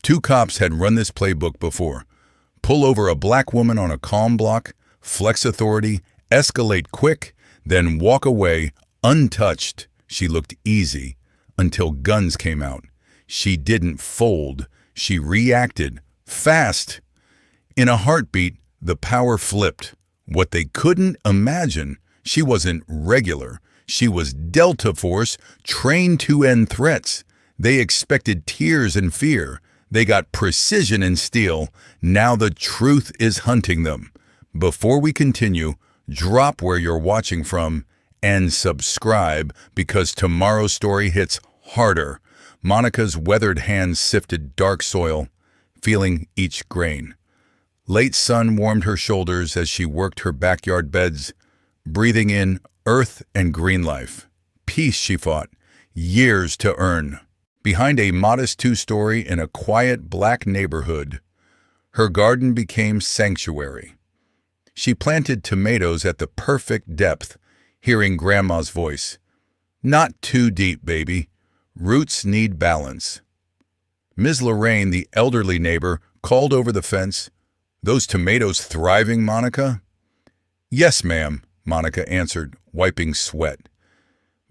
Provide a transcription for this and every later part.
2 cops had run this playbook before. Pull over a black woman on a calm block, flex authority, escalate quick, then walk away untouched. She looked easy until guns came out. She didn't fold. She reacted fast. In a heartbeat, the power flipped. What they couldn't imagine, she wasn't regular. She was Delta Force, trained to end threats. They expected tears and fear. They got precision and steel. Now the truth is hunting them. Before we continue, drop where you're watching from and subscribe, because tomorrow's story hits harder. Monica's weathered hands sifted dark soil, feeling each grain. Late sun warmed her shoulders as she worked her backyard beds, breathing in earth and green life. Peace, she fought, years to earn. Behind a modest 2-story in a quiet black neighborhood, her garden became sanctuary. She planted tomatoes at the perfect depth, hearing Grandma's voice. "Not too deep, baby. Roots need balance." Ms. Lorraine, the elderly neighbor, called over the fence, "Those tomatoes thriving, Monica?" "Yes, ma'am," Monica answered, wiping sweat.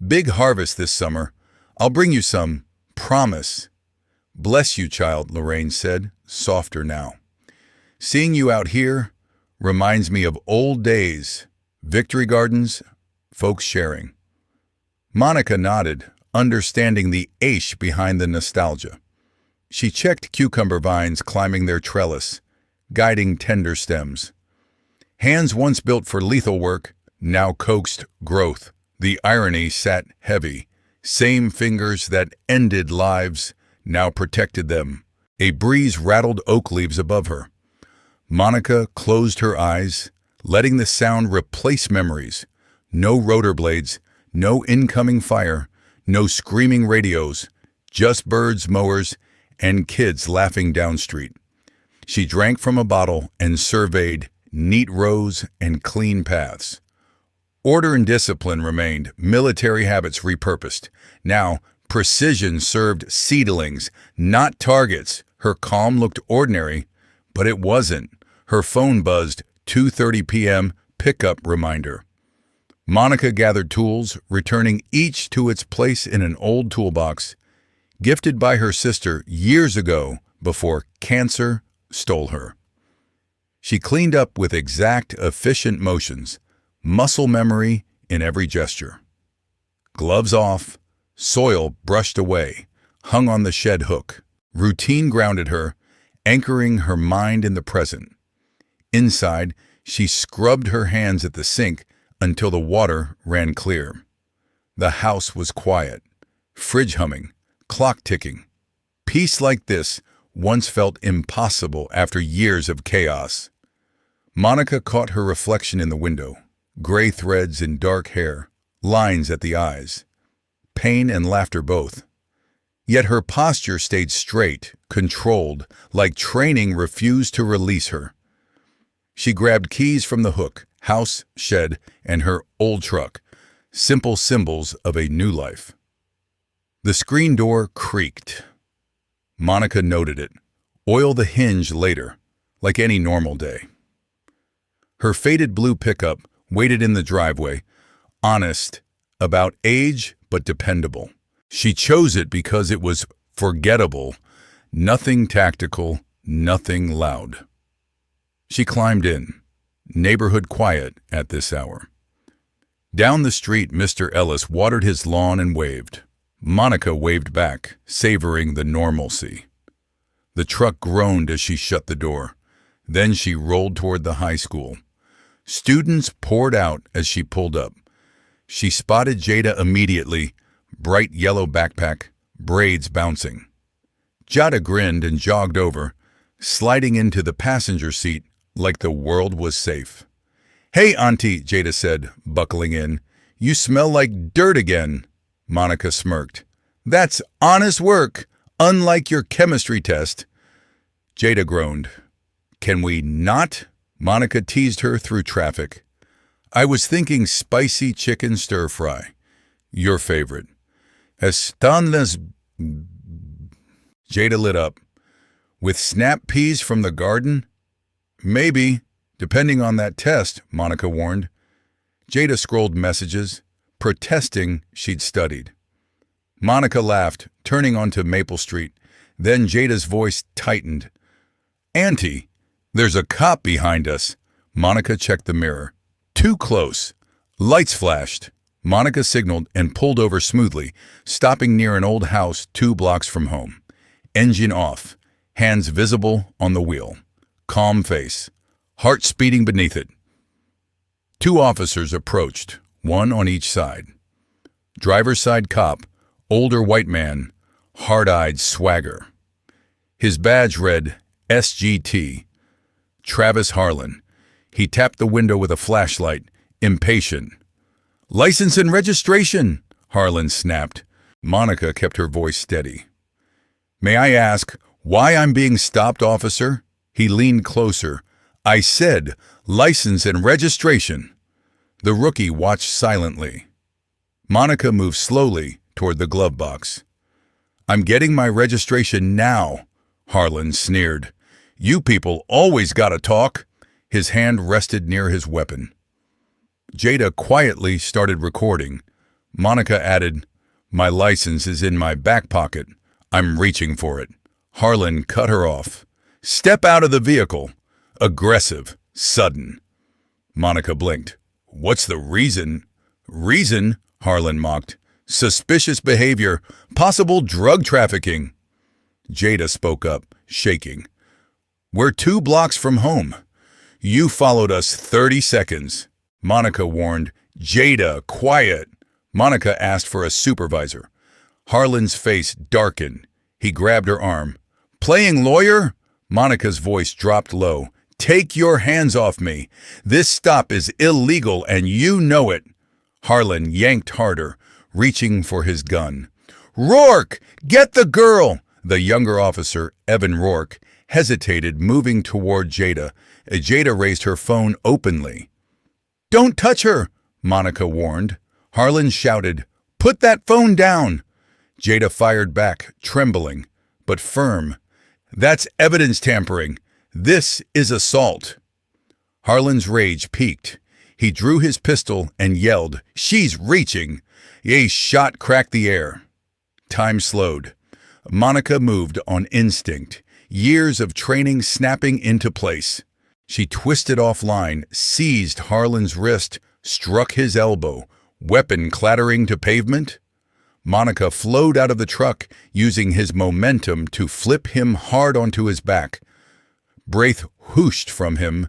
"Big harvest this summer. I'll bring you some. Promise." "Bless you, child," Lorraine said, softer now. "Seeing you out here reminds me of old days, victory gardens, folks sharing." Monica nodded, understanding the ache behind the nostalgia. She checked cucumber vines climbing their trellis, guiding tender stems. Hands once built for lethal work now coaxed growth. The irony sat heavy. Same fingers that ended lives now protected them. A breeze rattled oak leaves above her. Monica closed her eyes, letting the sound replace memories. No rotor blades, no incoming fire, no screaming radios, just birds, mowers, and kids laughing downstreet. She drank from a bottle and surveyed neat rows and clean paths. Order and discipline remained, military habits repurposed. Now, precision served seedlings, not targets. Her calm looked ordinary, but it wasn't. Her phone buzzed, 2:30 p.m., pickup reminder. Monica gathered tools, returning each to its place in an old toolbox, gifted by her sister years ago before cancer stole her. She cleaned up with exact, efficient motions, muscle memory in every gesture. Gloves off, soil brushed away, hung on the shed hook. Routine grounded her, anchoring her mind in the present. Inside, she scrubbed her hands at the sink until the water ran clear. The house was quiet, fridge humming, clock ticking. Peace like this once felt impossible after years of chaos. Monica caught her reflection in the window, gray threads in dark hair, lines at the eyes, pain and laughter both. Yet her posture stayed straight, controlled, like training refused to release her. She grabbed keys from the hook, house, shed, and her old truck, simple symbols of a new life. The screen door creaked. Monica noted it. Oil the hinge later, like any normal day. Her faded blue pickup waited in the driveway, honest, about age but dependable. She chose it because it was forgettable, nothing tactical, nothing loud. She climbed in, neighborhood quiet at this hour. Down the street, Mr. Ellis watered his lawn and waved. Monica waved back, savoring the normalcy. The truck groaned as she shut the door. Then she rolled toward the high school. Students poured out as she pulled up. She spotted Jada immediately, bright yellow backpack, braids bouncing. Jada grinned and jogged over, sliding into the passenger seat like the world was safe. "Hey, Auntie," Jada said, buckling in. "You smell like dirt again." Monica smirked. "That's honest work, unlike your chemistry test." Jada groaned. "Can we not?" Monica teased her through traffic. "I was thinking spicy chicken stir-fry. Your favorite." Están las... Jada lit up. With snap peas from the garden? Maybe, depending on that test, Monica warned. Jada scrolled messages, protesting she'd studied. Monica laughed, turning onto Maple Street. Then Jada's voice tightened. Auntie, there's a cop behind us. Monica checked the mirror. Too close. Lights flashed. Monica signaled and pulled over smoothly, stopping near an old house 2 blocks from home. Engine off, hands visible on the wheel. Calm face, heart speeding beneath it. 2 officers approached, 1 on each side. Driver's side cop, older white man, hard-eyed swagger. His badge read SGT, Travis Harlan. He tapped the window with a flashlight, impatient. License and registration, Harlan snapped. Monica kept her voice steady. May I ask why I'm being stopped, officer? He leaned closer. I said license and registration. The rookie watched silently. Monica moved slowly toward the glove box. I'm getting my registration now, Harlan sneered. You people always gotta talk. His hand rested near his weapon. Jada quietly started recording. Monica added, My license is in my back pocket. I'm reaching for it. Harlan cut her off. Step out of the vehicle. Aggressive. Sudden. Monica blinked. What's the reason? Reason? Harlan mocked. Suspicious behavior. Possible drug trafficking. Jada spoke up, shaking. We're 2 blocks from home. You followed us 30 seconds. Monica warned. Jada, quiet. Monica asked for a supervisor. Harlan's face darkened. He grabbed her arm. Playing lawyer? Monica's voice dropped low. Take your hands off me. This stop is illegal and you know it. Harlan yanked harder, reaching for his gun. Rourke, get the girl! The younger officer, Evan Rourke, hesitated, moving toward Jada. Jada raised her phone openly. Don't touch her, Monica warned. Harlan shouted, Put that phone down! Jada fired back, trembling, but firm. That's evidence tampering. This is assault. Harlan's rage peaked. He drew his pistol and yelled, She's reaching! A shot cracked the air. Time slowed. Monica moved on instinct, years of training snapping into place. She twisted offline, seized Harlan's wrist, struck his elbow, weapon clattering to pavement. Monica flowed out of the truck, using his momentum to flip him hard onto his back. Breath whooshed from him.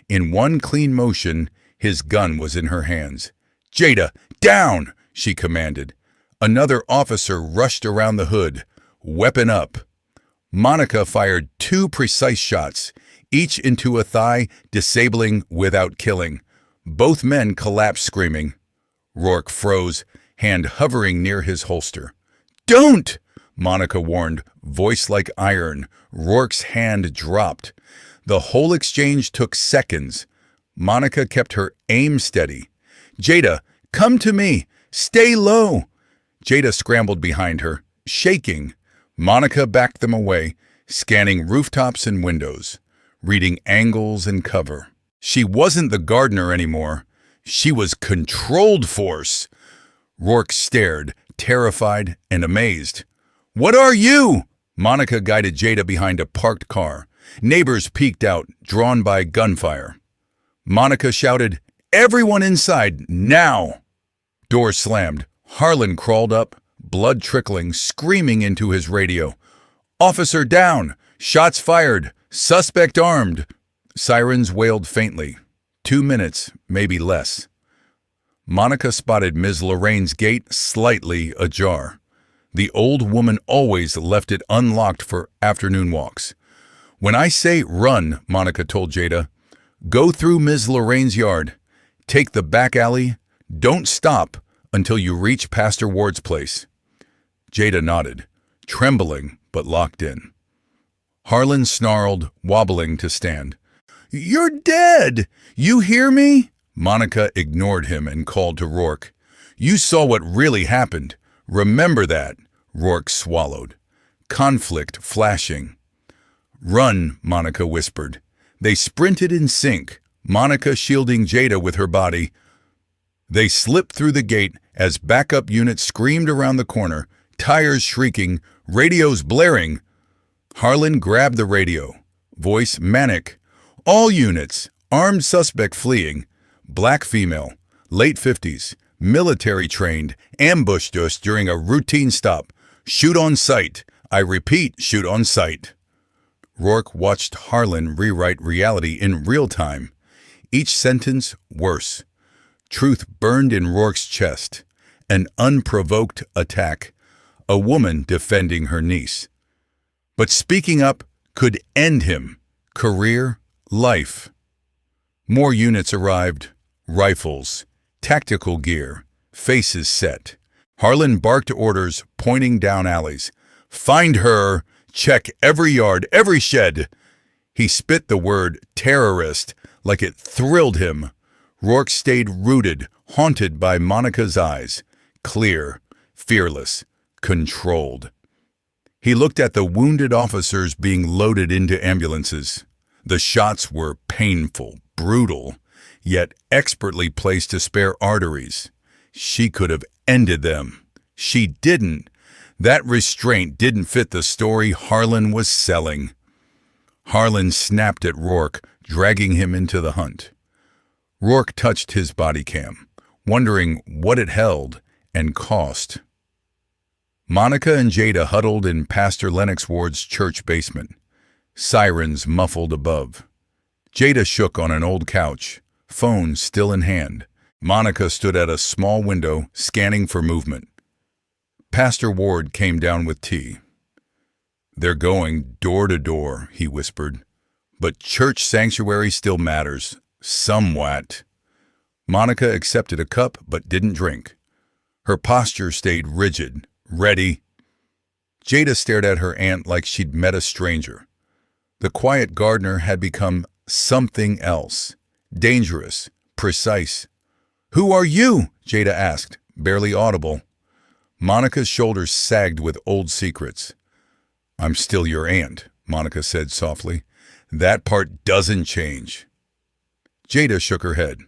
In one clean motion, his gun was in her hands. Jada, down! She commanded. Another officer rushed around the hood, weapon up. Monica fired 2 precise shots, each into a thigh, disabling without killing. Both men collapsed screaming. Rourke froze, hand hovering near his holster. Don't! Monica warned, voice like iron. Rourke's hand dropped. The whole exchange took seconds. Monica kept her aim steady. Jada, come to me! Stay low! Jada scrambled behind her, shaking. Monica backed them away, scanning rooftops and windows, reading angles and cover. She wasn't the gardener anymore. She was controlled force. Rourke stared, terrified and amazed. What are you? Monica guided Jada behind a parked car. Neighbors peeked out, drawn by gunfire. Monica shouted, Everyone inside, now! Door slammed. Harlan crawled up, blood trickling, screaming into his radio. Officer down! Shots fired! Suspect armed! Sirens wailed faintly. 2 minutes, maybe less. Monica spotted Ms. Lorraine's gate slightly ajar. The old woman always left it unlocked for afternoon walks. When I say run, Monica told Jada, go through Ms. Lorraine's yard. Take the back alley. Don't stop until you reach Pastor Ward's place. Jada nodded, trembling but locked in. Harlan snarled, wobbling to stand. You're dead! You hear me? Monica ignored him and called to Rourke. You saw what really happened. Remember that. Rourke swallowed. Conflict flashing. Run, Monica whispered. They sprinted in sync, Monica shielding Jada with her body. They slipped through the gate as backup units screamed around the corner, tires shrieking, radios blaring. Harlan grabbed the radio. Voice manic. All units, armed suspect fleeing. Black female, late 50s, military trained, ambushed us during a routine stop. Shoot on sight. I repeat, shoot on sight. Rourke watched Harlan rewrite reality in real time. Each sentence worse. Truth burned in Rourke's chest. An unprovoked attack. A woman defending her niece. But speaking up could end him. Career, life. More units arrived. Rifles, tactical gear, faces set. Harlan barked orders, pointing down alleys. Find her! Check every yard, every shed! He spit the word terrorist like it thrilled him. Rourke stayed rooted, haunted by Monica's eyes. Clear, fearless, controlled. He looked at the wounded officers being loaded into ambulances. The shots were painful, brutal, yet expertly placed to spare arteries. She could have ended them. She didn't. That restraint didn't fit the story Harlan was selling. Harlan snapped at Rourke, dragging him into the hunt. Rourke touched his body cam, wondering what it held and cost. Monica and Jada huddled in Pastor Lennox Ward's church basement. Sirens muffled above. Jada shook on an old couch, phone still in hand. Monica stood at a small window, scanning for movement. Pastor Ward came down with tea. They're going door to door, he whispered. But church sanctuary still matters, somewhat. Monica accepted a cup but didn't drink. Her posture stayed rigid, ready. Jada stared at her aunt like she'd met a stranger. The quiet gardener had become something else. Dangerous, precise. "Who are you?" Jada asked, barely audible. Monica's shoulders sagged with old secrets. "I'm still your aunt," Monica said softly. "That part doesn't change." Jada shook her head.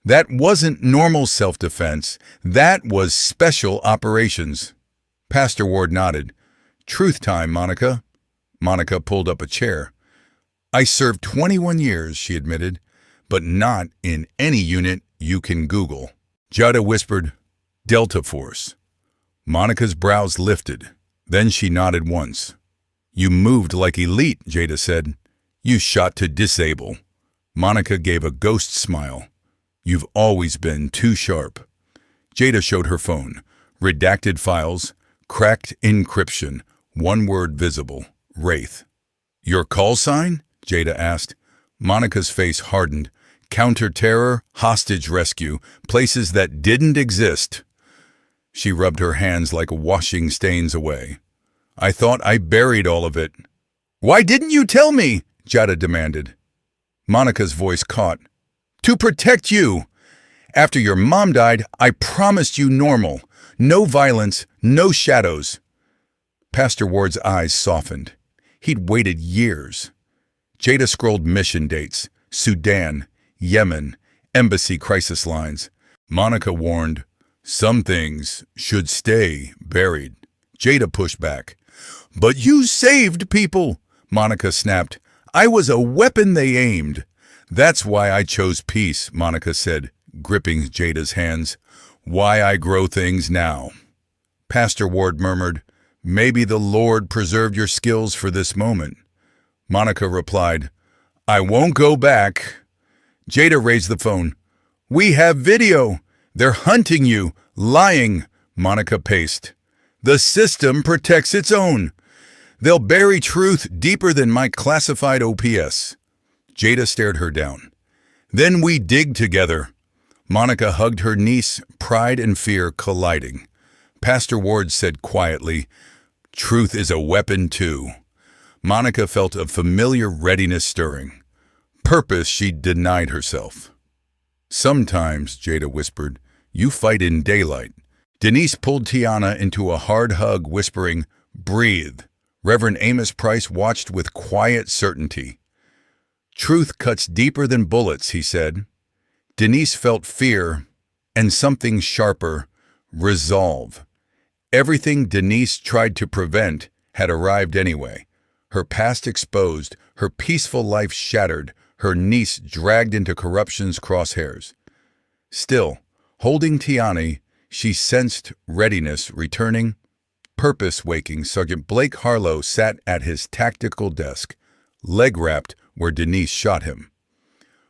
"That wasn't normal self-defense. That was special operations." Pastor Ward nodded. "Truth time, Monica." Monica pulled up a chair. "I served 21 years, she admitted, but not in any unit you can Google." Jada whispered, "Delta Force." Monica's brows lifted. Then she nodded once. "You moved like elite," Jada said. "You shot to disable." Monica gave a ghost smile. "You've always been too sharp." Jada showed her phone. Redacted files, cracked encryption, one word visible, Wraith. "Your call sign?" Jada asked. Monica's face hardened. Counter-terror, hostage rescue, places that didn't exist. She rubbed her hands like washing stains away. "I thought I buried all of it." "Why didn't you tell me?" Jada demanded. Monica's voice caught. "To protect you. After your mom died, I promised you normal. No violence, no shadows." Pastor Ward's eyes softened. He'd waited years. Jada scrolled mission dates. Sudan, Yemen, embassy crisis lines. Monica warned, "Some things should stay buried." Jada pushed back. "But you saved people," Monica snapped. "I was a weapon they aimed." "That's why I chose peace," Monica said, gripping Jada's hands. "Why I grow things now." Pastor Ward murmured, "Maybe the Lord preserved your skills for this moment." Monica replied, "I won't go back." Jada raised the phone. "We have video. They're hunting you, lying," Monica paced. "The system protects its own. They'll bury truth deeper than my classified OPS." Jada stared her down. "Then we dig together." Monica hugged her niece, pride and fear colliding. Pastor Ward said quietly, "Truth is a weapon too." Monica felt a familiar readiness stirring. Purpose she denied herself. "Sometimes," Jada whispered, "you fight in daylight." Denise pulled Tiana into a hard hug, whispering, "Breathe. Reverend Amos Price watched with quiet certainty. "Truth cuts deeper than bullets," he said. Denise felt fear and something sharper, resolve. Everything Denise tried to prevent had arrived anyway. Her past exposed, her peaceful life shattered, her niece dragged into corruption's crosshairs. Still, holding Tiana, she sensed readiness returning. Purpose waking, Sergeant Blake Harlow sat at his tactical desk, leg wrapped where Denise shot him.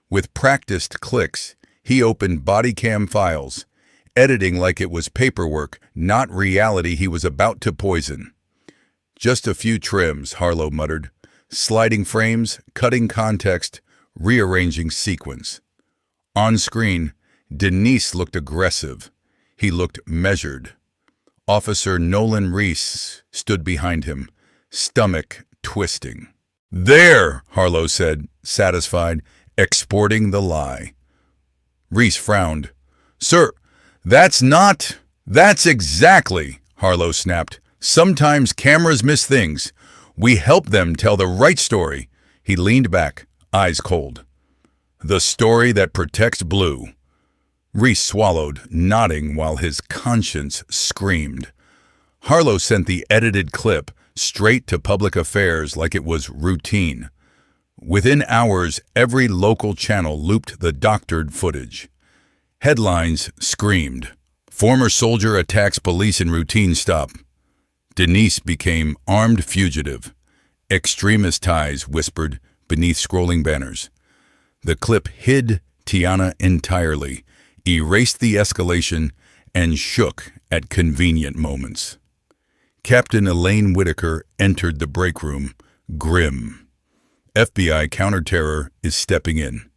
With practiced clicks, he opened body cam files, editing like it was paperwork, not reality he was about to poison. "Just a few trims," Harlow muttered, sliding frames, cutting context, rearranging sequence. On screen, Denise looked aggressive. He looked measured. Officer Nolan Reese stood behind him, stomach twisting. "There," Harlow said, satisfied, exporting the lie. Reese frowned. "Sir, that's exactly," Harlow snapped. "Sometimes cameras miss things. We help them tell the right story." He leaned back, eyes cold. "The story that protects Blue." Reese swallowed, nodding while his conscience screamed. Harlow sent the edited clip straight to public affairs like it was routine. Within hours, every local channel looped the doctored footage. Headlines screamed, "Former soldier attacks police in routine stop." Denise became armed fugitive. "Extremist ties," whispered beneath scrolling banners. The clip hid Tiana entirely, erased the escalation, and shook at convenient moments. Captain Elaine Whitaker entered the break room, grim. "FBI counterterror is stepping in.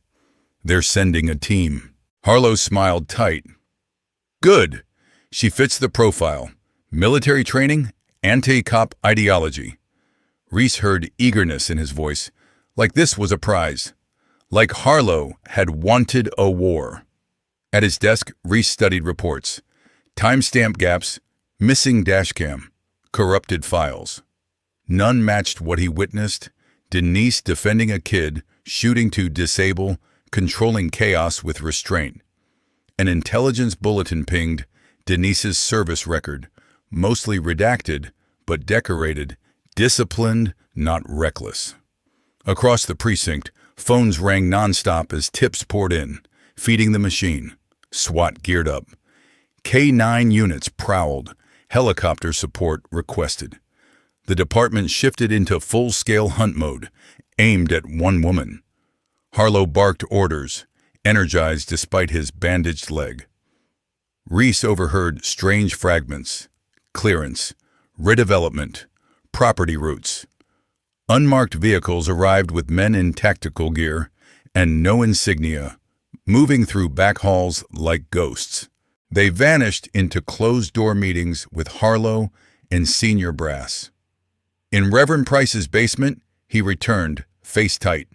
They're sending a team." Harlow smiled tight. "Good. She fits the profile. Military training, anti-cop ideology." Reese heard eagerness in his voice, like this was a prize. Like Harlow had wanted a war. At his desk, Reese studied reports. Timestamp gaps, missing dashcam, corrupted files. None matched what he witnessed. Denise defending a kid, shooting to disable, controlling chaos with restraint. An intelligence bulletin pinged Denise's service record, mostly redacted, but decorated, disciplined, not reckless. Across the precinct, phones rang nonstop as tips poured in, feeding the machine. SWAT geared up. K-9 units prowled, helicopter support requested. The department shifted into full-scale hunt mode, aimed at one woman. Harlow barked orders, energized despite his bandaged leg. Reese overheard strange fragments, clearance, redevelopment, property routes. Unmarked vehicles arrived with men in tactical gear and no insignia, moving through back halls like ghosts. They vanished into closed-door meetings with Harlow and senior brass. In Reverend Price's basement, he returned, face tight.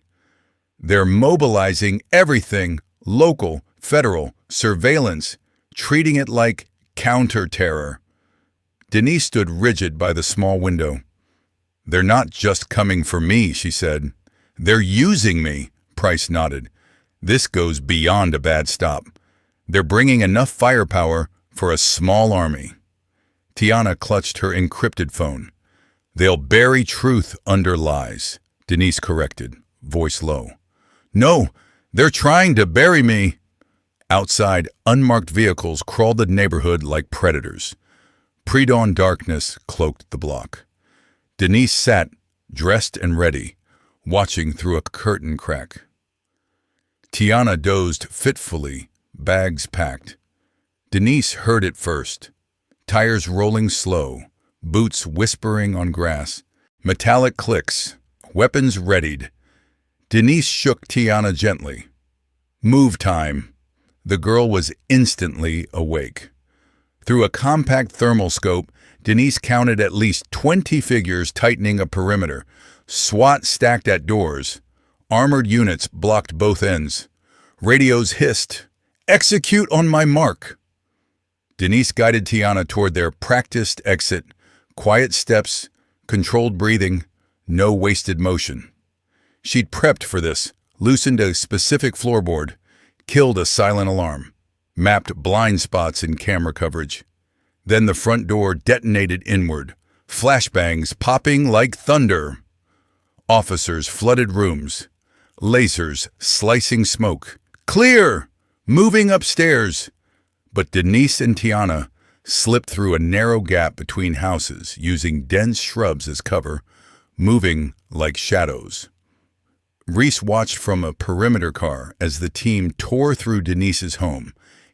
"They're mobilizing everything, local, federal, surveillance, treating it like counter-terror." Denise stood rigid by the small window. "They're not just coming for me," she said. "They're using me," Price nodded. "This goes beyond a bad stop. They're bringing enough firepower for a small army." Tiana clutched her encrypted phone. "They'll bury truth under lies," Denise corrected, voice low. "No, they're trying to bury me." Outside, unmarked vehicles crawled the neighborhood like predators. Pre-dawn darkness cloaked the block. Denise sat, dressed and ready, watching through a curtain crack. Tiana dozed fitfully, bags packed. Denise heard it first. Tires rolling slow, boots whispering on grass, metallic clicks, weapons readied. Denise shook Tiana gently. "Move time." The girl was instantly awake. Through a compact thermal scope, Denise counted at least 20 figures tightening a perimeter. SWAT stacked at doors. Armored units blocked both ends. Radios hissed, "Execute on my mark." Denise guided Tiana toward their practiced exit, quiet steps, Controlled breathing, no wasted motion. She'd prepped for this, loosened a specific floorboard, killed a silent alarm, mapped blind spots in camera coverage. Then the front door detonated inward, flashbangs popping like thunder. Officers flooded rooms, lasers slicing smoke. Clear! Moving upstairs. But Denise and Tiana slipped through a narrow gap between houses, using dense shrubs as cover, moving like shadows. Reese watched from a perimeter car as the team tore through Denise's home,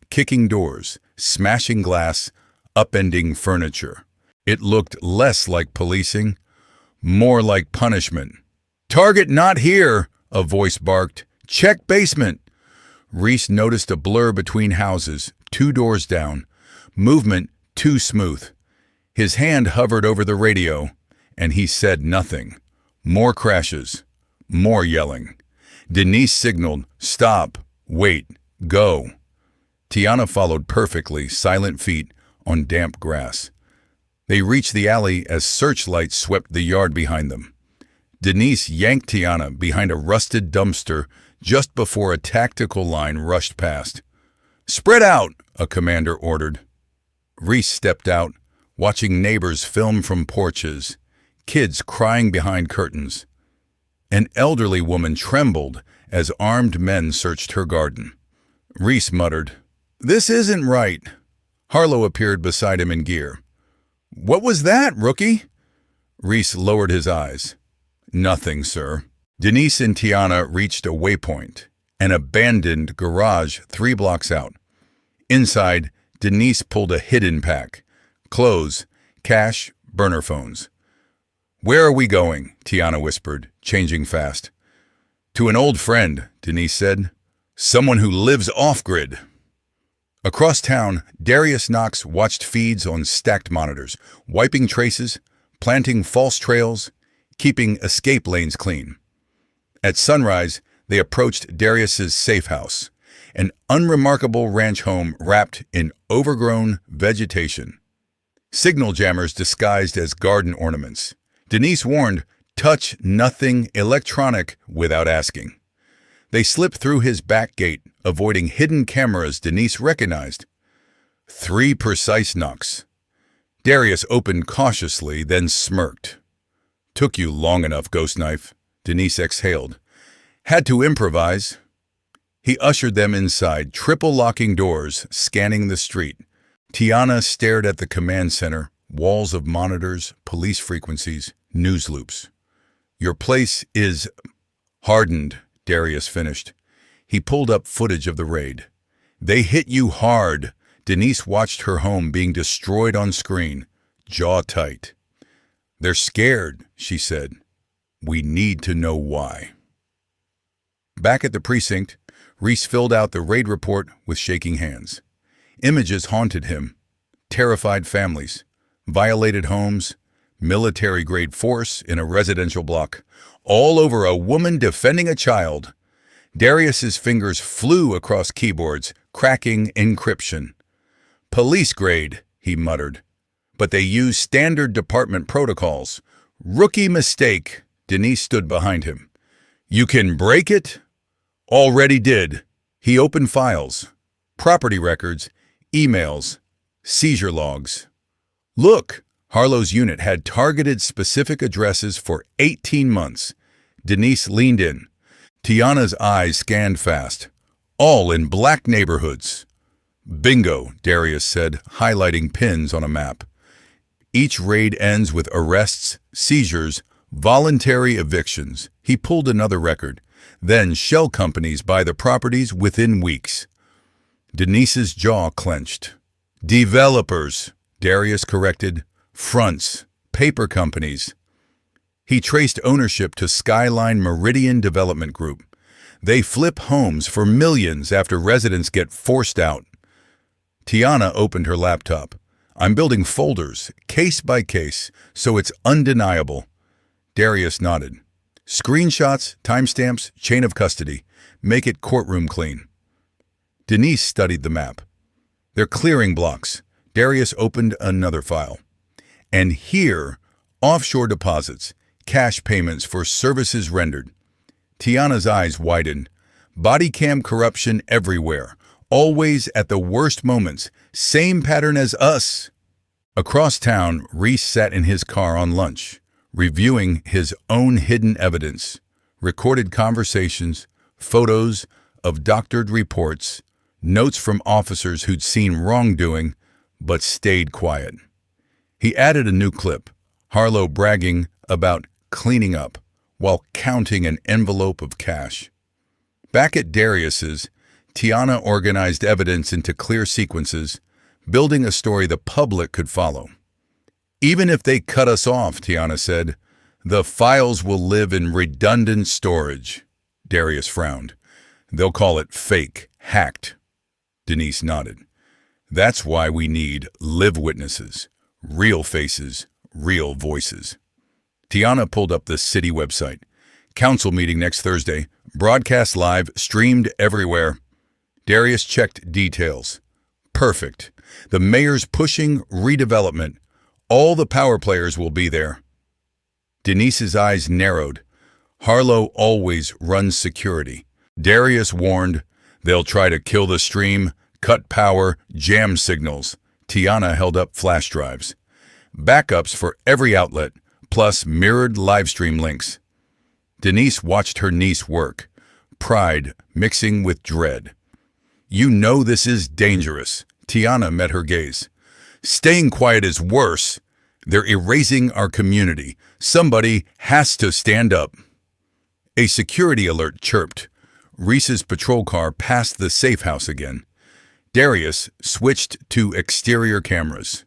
kicking doors, smashing glass, upending furniture. It looked less like policing, more like punishment. "Target not here," a voice barked. "Check basement." Reese noticed a blur between houses, 2 doors down, movement too smooth. His hand hovered over the radio, and he said nothing. More crashes, more yelling. Denise signaled, "Stop, wait, go." Tiana followed perfectly, silent feet on damp grass. They reached the alley as searchlights swept the yard behind them. Denise yanked Tiana behind a rusted dumpster just before a tactical line rushed past. "Spread out," a commander ordered. Reese stepped out, watching neighbors film from porches, kids crying behind curtains. An elderly woman trembled as armed men searched her garden. Reese muttered, "This isn't right." Harlow appeared beside him in gear. "What was that, rookie?" Reese lowered his eyes. "Nothing, sir." Denise and Tiana reached a waypoint, an abandoned garage 3 blocks out. Inside, Denise pulled a hidden pack. Clothes, cash, burner phones. "Where are we going?" Tiana whispered, changing fast. "To an old friend," Denise said. "Someone who lives off-grid." Across town, Darius Knox watched feeds on stacked monitors, wiping traces, planting false trails, keeping escape lanes clean. At sunrise, they approached Darius's safe house, an unremarkable ranch home wrapped in overgrown vegetation. Signal jammers disguised as garden ornaments. Denise warned, "Touch nothing electronic without asking." They slipped through his back gate, avoiding hidden cameras Denise recognized. 3 precise knocks. Darius opened cautiously, then smirked. "Took you long enough, Ghost Knife," Denise exhaled. "Had to improvise." He ushered them inside, triple-locking doors, scanning the street. Tiana stared at the command center, walls of monitors, police frequencies, news loops. "Your place is hardened," Darius finished. He pulled up footage of the raid. "They hit you hard." Denise watched her home being destroyed on screen, jaw tight. "They're scared," she said. "We need to know why." Back at the precinct, Reese filled out the raid report with shaking hands. Images haunted him. Terrified families, violated homes, military-grade force in a residential block, all over a woman defending a child. Darius's fingers flew across keyboards, cracking encryption. "Police grade," he muttered. "But they use standard department protocols. Rookie mistake." Denise stood behind him. "You can break it?" "Already did." He opened files, property records, emails, seizure logs. "Look!" Harlow's unit had targeted specific addresses for 18 months. Denise leaned in. Tiana's eyes scanned fast. "All in black neighborhoods." "Bingo," Darius said, highlighting pins on a map. "Each raid ends with arrests, seizures, voluntary evictions." He pulled another record. "Then shell companies buy the properties within weeks." Denise's jaw clenched. "Developers," Darius corrected. "Fronts, paper companies." He traced ownership to Skyline Meridian Development Group. They flip homes for millions after residents get forced out. Tiana opened her laptop. "I'm building folders, case by case, so it's undeniable." Darius nodded. "Screenshots, timestamps, chain of custody. Make it courtroom clean." Denise studied the map. "They're clearing blocks." Darius opened another file. "And here, offshore deposits, cash payments for services rendered. Tiana's eyes widened. Body cam corruption everywhere, always at the worst moments, same pattern as us. Across town, Reese sat in his car on lunch, reviewing his own hidden evidence, recorded conversations, photos of doctored reports, notes from officers who'd seen wrongdoing but stayed quiet. He added a new clip, Harlow bragging about cleaning up while counting an envelope of cash. Back at Darius's, Tiana organized evidence into clear sequences, building a story the public could follow. Even if they cut us off, Tiana said, the files will live in redundant storage. Darius frowned. They'll call it fake, hacked. Denise nodded. That's why we need live witnesses, real faces, real voices. Tiana pulled up the city website. Council meeting next Thursday, broadcast live, streamed everywhere. Darius checked details. Perfect. The mayor's pushing redevelopment. All the power players will be there. Denise's eyes narrowed. Harlow always runs security. Darius warned, they'll try to kill the stream, cut power, jam signals. Tiana held up flash drives. Backups for every outlet, plus mirrored livestream links. Denise watched her niece work, pride mixing with dread. You know this is dangerous. Tiana met her gaze. Staying quiet is worse. They're erasing our community. Somebody has to stand up. A security alert chirped. Reese's patrol car passed the safe house again. Darius switched to exterior cameras.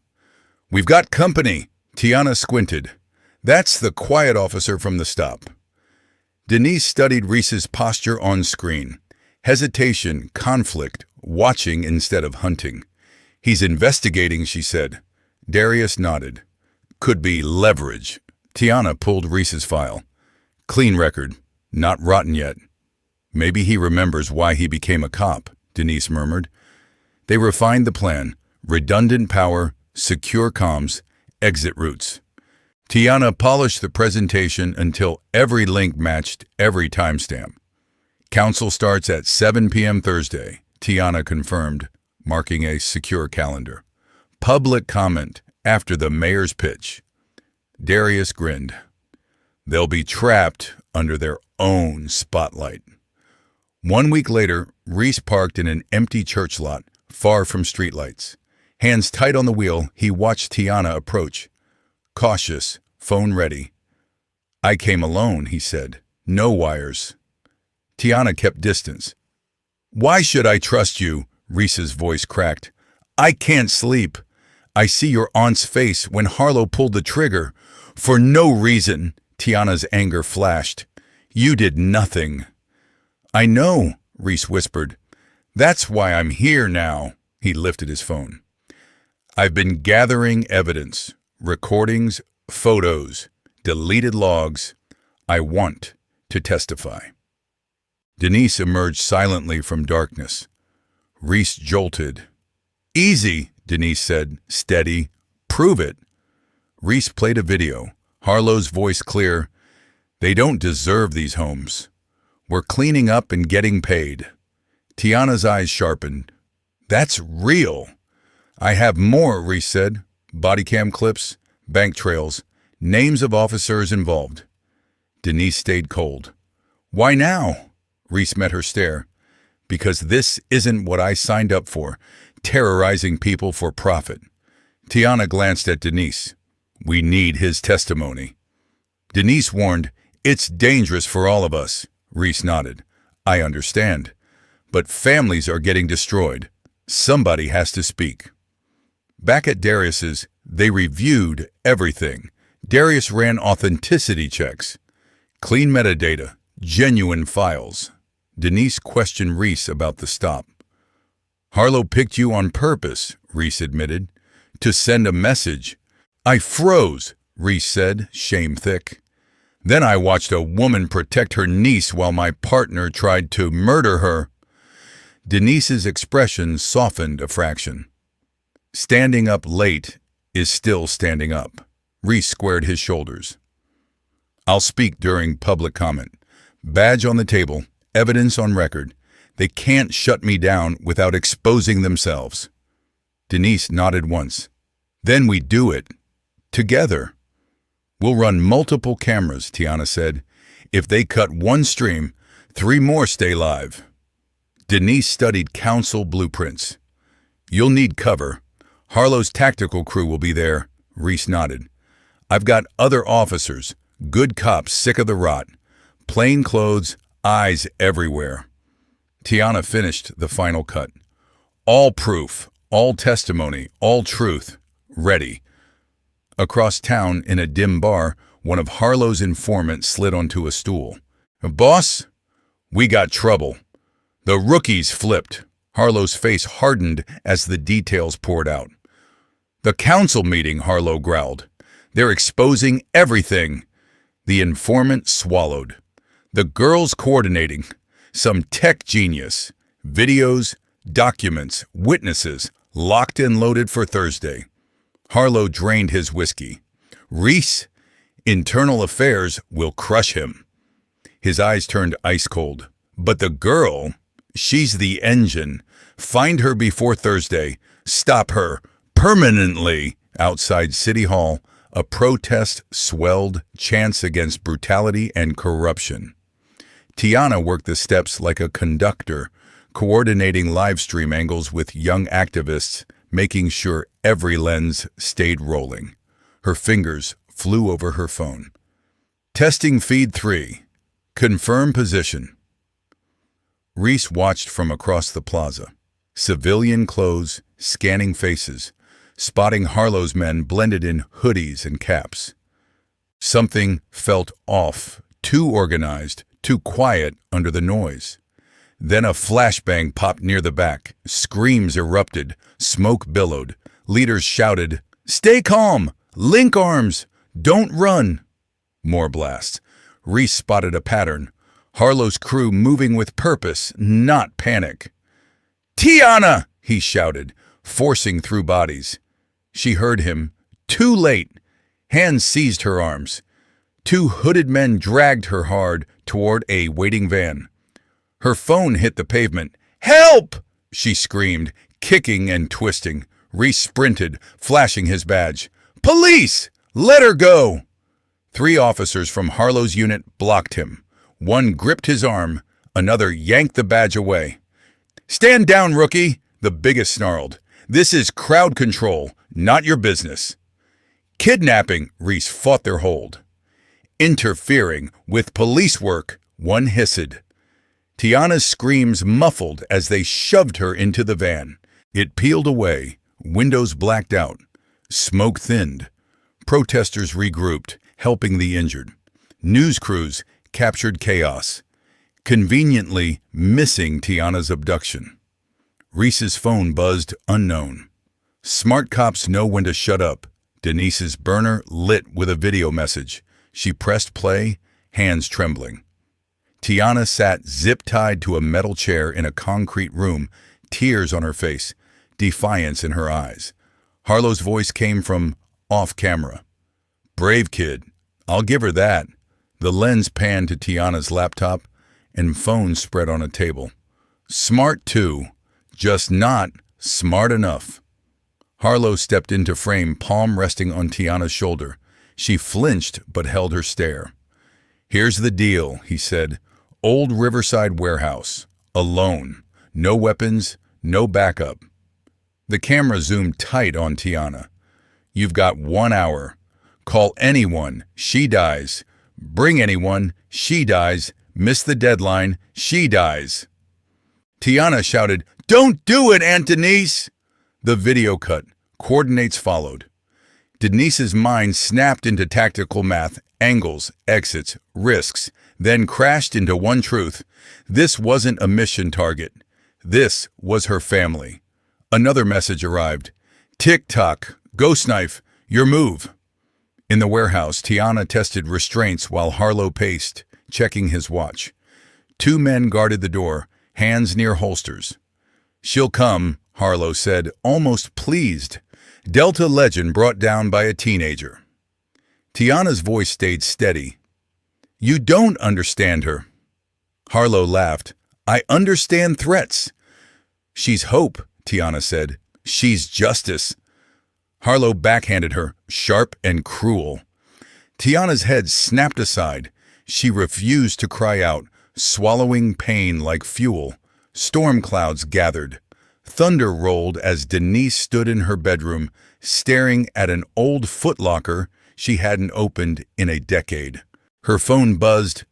We've got company. Tiana squinted. That's the quiet officer from the stop. Denise studied Reese's posture on screen. Hesitation, conflict, watching instead of hunting. He's investigating, she said. Darius nodded. Could be leverage. Tiana pulled Reese's file. Clean record. Not rotten yet. Maybe he remembers why he became a cop, Denise murmured. They refined the plan. Redundant power, secure comms, exit routes. Tiana polished the presentation until every link matched every timestamp. Council starts at 7 p.m. Thursday, Tiana confirmed, marking a secure calendar. Public comment after the mayor's pitch. Darius grinned. They'll be trapped under their own spotlight. 1 week later, Reese parked in an empty church lot, far from streetlights. Hands tight on the wheel, he watched Tiana approach. Cautious, phone ready. I came alone, he said. No wires. Tiana kept distance. Why should I trust you? Reese's voice cracked. I can't sleep. I see your aunt's face when Harlow pulled the trigger. For no reason, Tiana's anger flashed. You did nothing. I know, Reese whispered. That's why I'm here now. He lifted his phone. I've been gathering evidence, recordings, photos, deleted logs. I want to testify. Denise emerged silently from darkness. Reese jolted. Easy, Denise said, steady. Prove it. Reese played a video, Harlow's voice clear. They don't deserve these homes. We're cleaning up and getting paid. Tiana's eyes sharpened. That's real. I have more, Reese said. Body cam clips, bank trails, names of officers involved. Denise stayed cold. Why now? Reese met her stare. Because this isn't what I signed up for, terrorizing people for profit. Tiana glanced at Denise. We need his testimony. Denise warned, it's dangerous for all of us. Reese nodded. I understand. But families are getting destroyed. Somebody has to speak. Back at Darius's, they reviewed everything. Darius ran authenticity checks. Clean metadata, genuine files. Denise questioned Reese about the stop. Harlow picked you on purpose, Reese admitted, to send a message. I froze, Reese said, shame thick. Then I watched a woman protect her niece while my partner tried to murder her. Denise's expression softened a fraction. Standing up late is still standing up. Reese squared his shoulders. I'll speak during public comment. Badge on the table, evidence on record. They can't shut me down without exposing themselves. Denise nodded once. Then we do it. Together. We'll run multiple cameras, Tiana said. If they cut one stream, 3 more stay live. Denise studied council blueprints. You'll need cover. Harlow's tactical crew will be there. Reese nodded. I've got other officers, good cops sick of the rot. Plain clothes, eyes everywhere. Tiana finished the final cut. All proof, all testimony, all truth. Ready. Across town, in a dim bar, one of Harlow's informants slid onto a stool. Boss, we got trouble. The rookies flipped. Harlow's face hardened as the details poured out. The council meeting, Harlow growled. They're exposing everything. The informant swallowed. The girls coordinating. Some tech genius. Videos, documents, witnesses, locked and loaded for Thursday. Harlow drained his whiskey. Reese, internal affairs will crush him. His eyes turned ice cold. But the girl, she's the engine. Find her before Thursday. Stop her. Permanently. Outside City Hall, a protest swelled, chants against brutality and corruption. Tiana worked the steps like a conductor, coordinating live stream angles with young activists, making sure every lens stayed rolling. Her fingers flew over her phone. Testing feed 3. Confirm position. Reese watched from across the plaza. Civilian clothes, scanning faces, spotting Harlow's men blended in hoodies and caps. Something felt off, too organized, too quiet under the noise. Then a flashbang popped near the back. Screams erupted. Smoke billowed. Leaders shouted, "Stay calm! Link arms! Don't run!" More blasts. Reese spotted a pattern. Harlow's crew moving with purpose, not panic. "Tiana!" he shouted, forcing through bodies. She heard him. Too late. Hands seized her arms. 2 hooded men dragged her hard toward a waiting van. Her phone hit the pavement. "Help!" she screamed, kicking and twisting. Reese sprinted, flashing his badge. "Police! Let her go!" 3 officers from Harlow's unit blocked him. One gripped his arm, another yanked the badge away. "Stand down, rookie," the biggest snarled. "This is crowd control, not your business." "Kidnapping," Reese fought their hold. "Interfering with police work," one hissed. Tiana's screams muffled as they shoved her into the van. It peeled away, windows blacked out, smoke thinned. Protesters regrouped, helping the injured. News crews captured chaos, conveniently missing Tiana's abduction. Reese's phone buzzed unknown. Smart cops know when to shut up. Denise's burner lit with a video message. She pressed play, hands trembling. Tiana sat zip-tied to a metal chair in a concrete room, tears on her face, defiance in her eyes. Harlow's voice came from off-camera. "Brave kid. I'll give her that." The lens panned to Tiana's laptop, and phone spread on a table. "Smart too, just not smart enough." Harlow stepped into frame, palm resting on Tiana's shoulder. She flinched but held her stare. "Here's the deal," he said. "Old Riverside warehouse. Alone. No weapons, no backup." The camera zoomed tight on Tiana. "You've got 1 hour. Call anyone. She dies. Bring anyone. She dies. Miss the deadline. She dies." Tiana shouted, "Don't do it, Aunt Denise!" The video cut. Coordinates followed. Denise's mind snapped into tactical math, angles, exits, risks, then crashed into one truth. This wasn't a mission target. This was her family. Another message arrived. "Tick-tock, ghost knife, your move." In the warehouse, Tiana tested restraints while Harlow paced, checking his watch. 2 men guarded the door, hands near holsters. "She'll come," Harlow said, almost pleased. Delta legend brought down by a teenager. Tiana's voice stayed steady. You don't understand her. Harlow laughed. I understand threats. She's hope, Tiana said. She's justice. Harlow backhanded her, sharp and cruel. Tiana's head snapped aside. She refused to cry out, swallowing pain like fuel. Storm clouds gathered. Thunder rolled as Denise stood in her bedroom, staring at an old footlocker she hadn't opened in a decade. Her phone buzzed.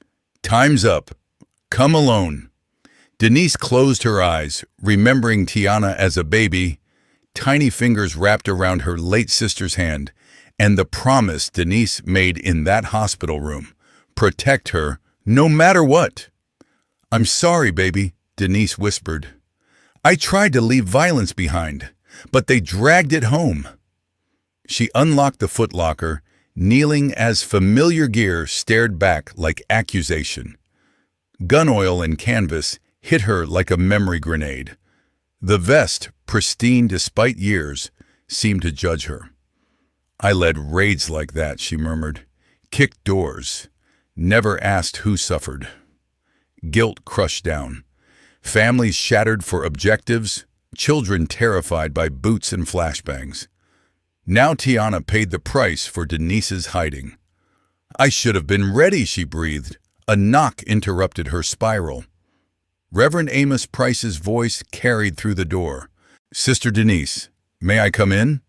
Time's up. Come alone. Denise closed her eyes, remembering Tiana as a baby, tiny fingers wrapped around her late sister's hand, and the promise Denise made in that hospital room. Protect her, no matter what. I'm sorry, baby, Denise whispered. I tried to leave violence behind, but they dragged it home. She unlocked the footlocker, kneeling as familiar gear stared back like accusation. Gun oil and canvas hit her like a memory grenade. The vest, pristine despite years, seemed to judge her. I led raids like that, she murmured. Kicked doors. Never asked who suffered. Guilt crushed down. Families shattered for objectives, children terrified by boots and flashbangs. Now Tiana paid the price for Denise's hiding. I should have been ready, she breathed. A knock interrupted her spiral. Reverend Amos Price's voice carried through the door. Sister Denise, may I come in?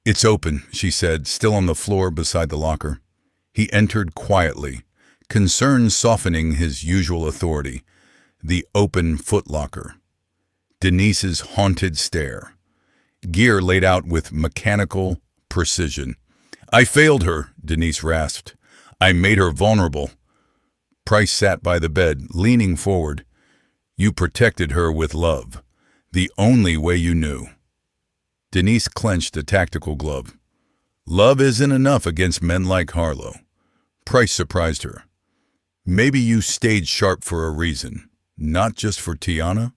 It's open, she said, still on the floor beside the locker. He entered quietly, concern softening his usual authority. The open footlocker. Denise's haunted stare. Gear laid out with mechanical precision. I failed her, Denise rasped. I made her vulnerable. Price sat by the bed, leaning forward. You protected her with love. The only way you knew. Denise clenched a tactical glove. Love isn't enough against men like Harlow. Price surprised her. Maybe you stayed sharp for a reason, not just for Tiana?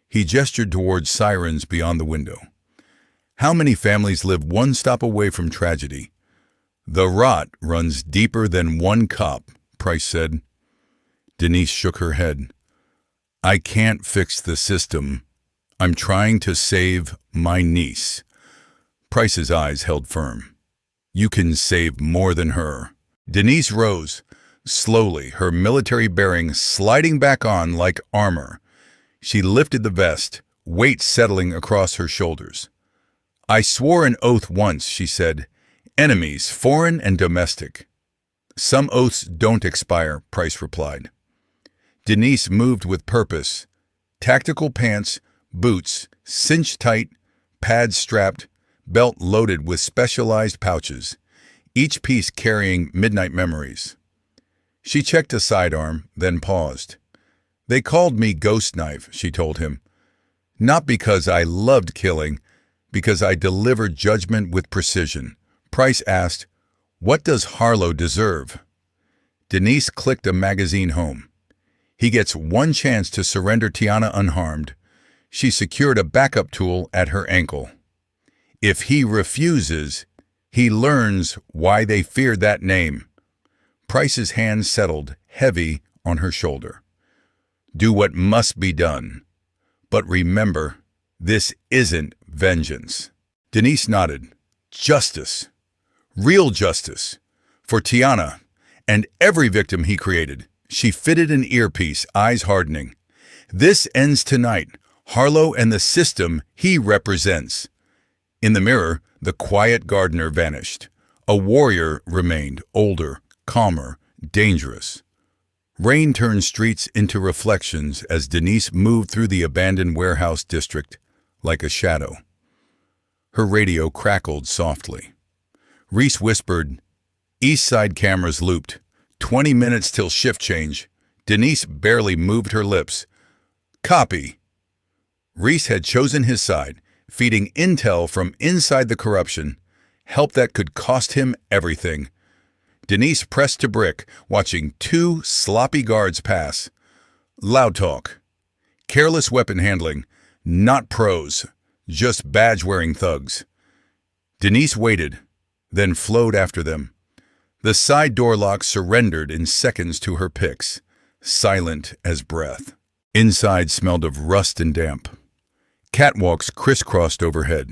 He gestured towards sirens beyond the window. How many families live one stop away from tragedy? The rot runs deeper than one cop, Price said. Denise shook her head. I can't fix the system. I'm trying to save my niece. Price's eyes held firm. You can save more than her. Denise rose, slowly, her military bearing sliding back on like armor. She lifted the vest, weight settling across her shoulders. I swore an oath once, she said. Enemies, foreign and domestic. Some oaths don't expire, Price replied. Denise moved with purpose. Tactical pants, boots, cinched tight, pads strapped, belt loaded with specialized pouches, each piece carrying midnight memories. She checked a sidearm, then paused. They called me Ghost Knife, she told him. Not because I loved killing, because I delivered judgment with precision. Price asked, what does Harlow deserve? Denise clicked a magazine home. He gets one chance to surrender Tiana unharmed. She secured a backup tool at her ankle. If he refuses, he learns why they feared that name. Price's hand settled, heavy, on her shoulder. Do what must be done. But remember, this isn't vengeance. Denise nodded. Justice. Real justice. For Tiana and every victim he created. She fitted an earpiece, eyes hardening. This ends tonight. Harlow and the system he represents. In the mirror, the quiet gardener vanished. A warrior remained, older, calmer, dangerous. Rain turned streets into reflections as Denise moved through the abandoned warehouse district like a shadow. Her radio crackled softly. Reese whispered, East Side cameras looped. 20 minutes till shift change. Denise barely moved her lips. Copy. Reese had chosen his side, feeding intel from inside the corruption, help that could cost him everything. Denise pressed to brick, watching two sloppy guards pass. Loud talk. Careless weapon handling. Not pros, just badge-wearing thugs. Denise waited, then flowed after them. The side door lock surrendered in seconds to her picks, silent as breath. Inside smelled of rust and damp. Catwalks crisscrossed overhead.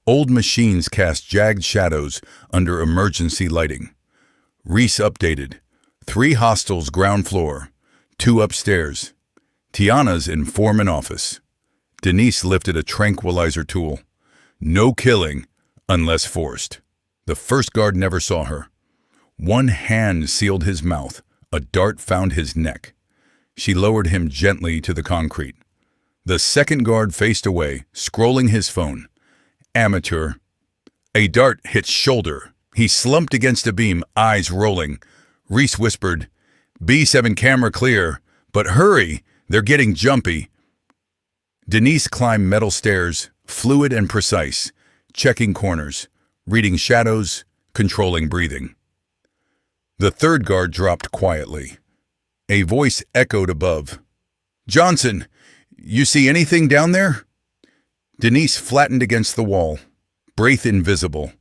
Old machines cast jagged shadows under emergency lighting. Reese updated. 3 hostels ground floor, 2 upstairs. Tiana's in foreman office. Denise lifted a tranquilizer tool. No killing unless forced. The first guard never saw her. One hand sealed his mouth. A dart found his neck. She lowered him gently to the concrete. The second guard faced away, scrolling his phone. Amateur. A dart hit shoulder. He slumped against a beam, eyes rolling. Reese whispered, "B7 camera clear, but hurry, they're getting jumpy." Denise climbed metal stairs, fluid and precise, checking corners, reading shadows, controlling breathing. The third guard dropped quietly. A voice echoed above. "Johnson, you see anything down there?" Denise flattened against the wall, breath invisible.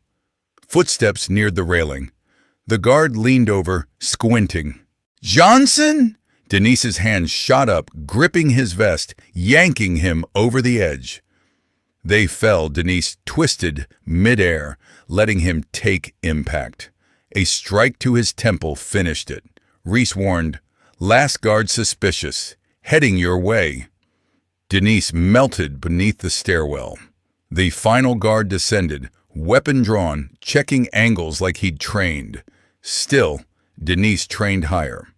Footsteps neared the railing. The guard leaned over, squinting. "Johnson?" Denise's hand shot up, gripping his vest, yanking him over the edge. They fell. Denise twisted midair, letting him take impact. A strike to his temple finished it. Reese warned, "Last guard suspicious. Heading your way." Denise melted beneath the stairwell. The final guard descended, weapon drawn, checking angles like he'd trained. Still, Denise trained higher.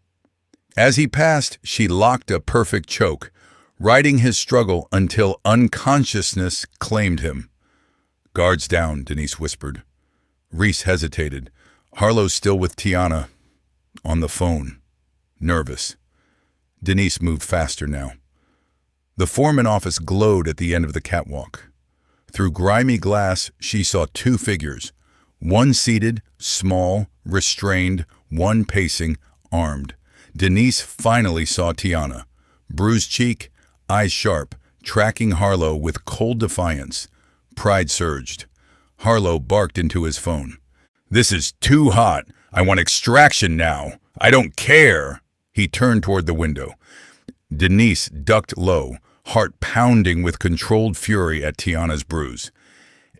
As he passed, she locked a perfect choke, riding his struggle until unconsciousness claimed him. "Guards down," Denise whispered. Reese hesitated. Harlow's still with Tiana, on the phone, nervous. Denise moved faster now. The foreman office glowed at the end of the catwalk. Through grimy glass, she saw 2 figures, one seated, small, restrained, one pacing, armed. Denise finally saw Tiana, bruised cheek, eyes sharp, tracking Harlow with cold defiance. Pride surged. Harlow barked into his phone. "This is too hot. I want extraction now. I don't care." He turned toward the window. Denise ducked low, heart pounding with controlled fury at Tiana's bruise.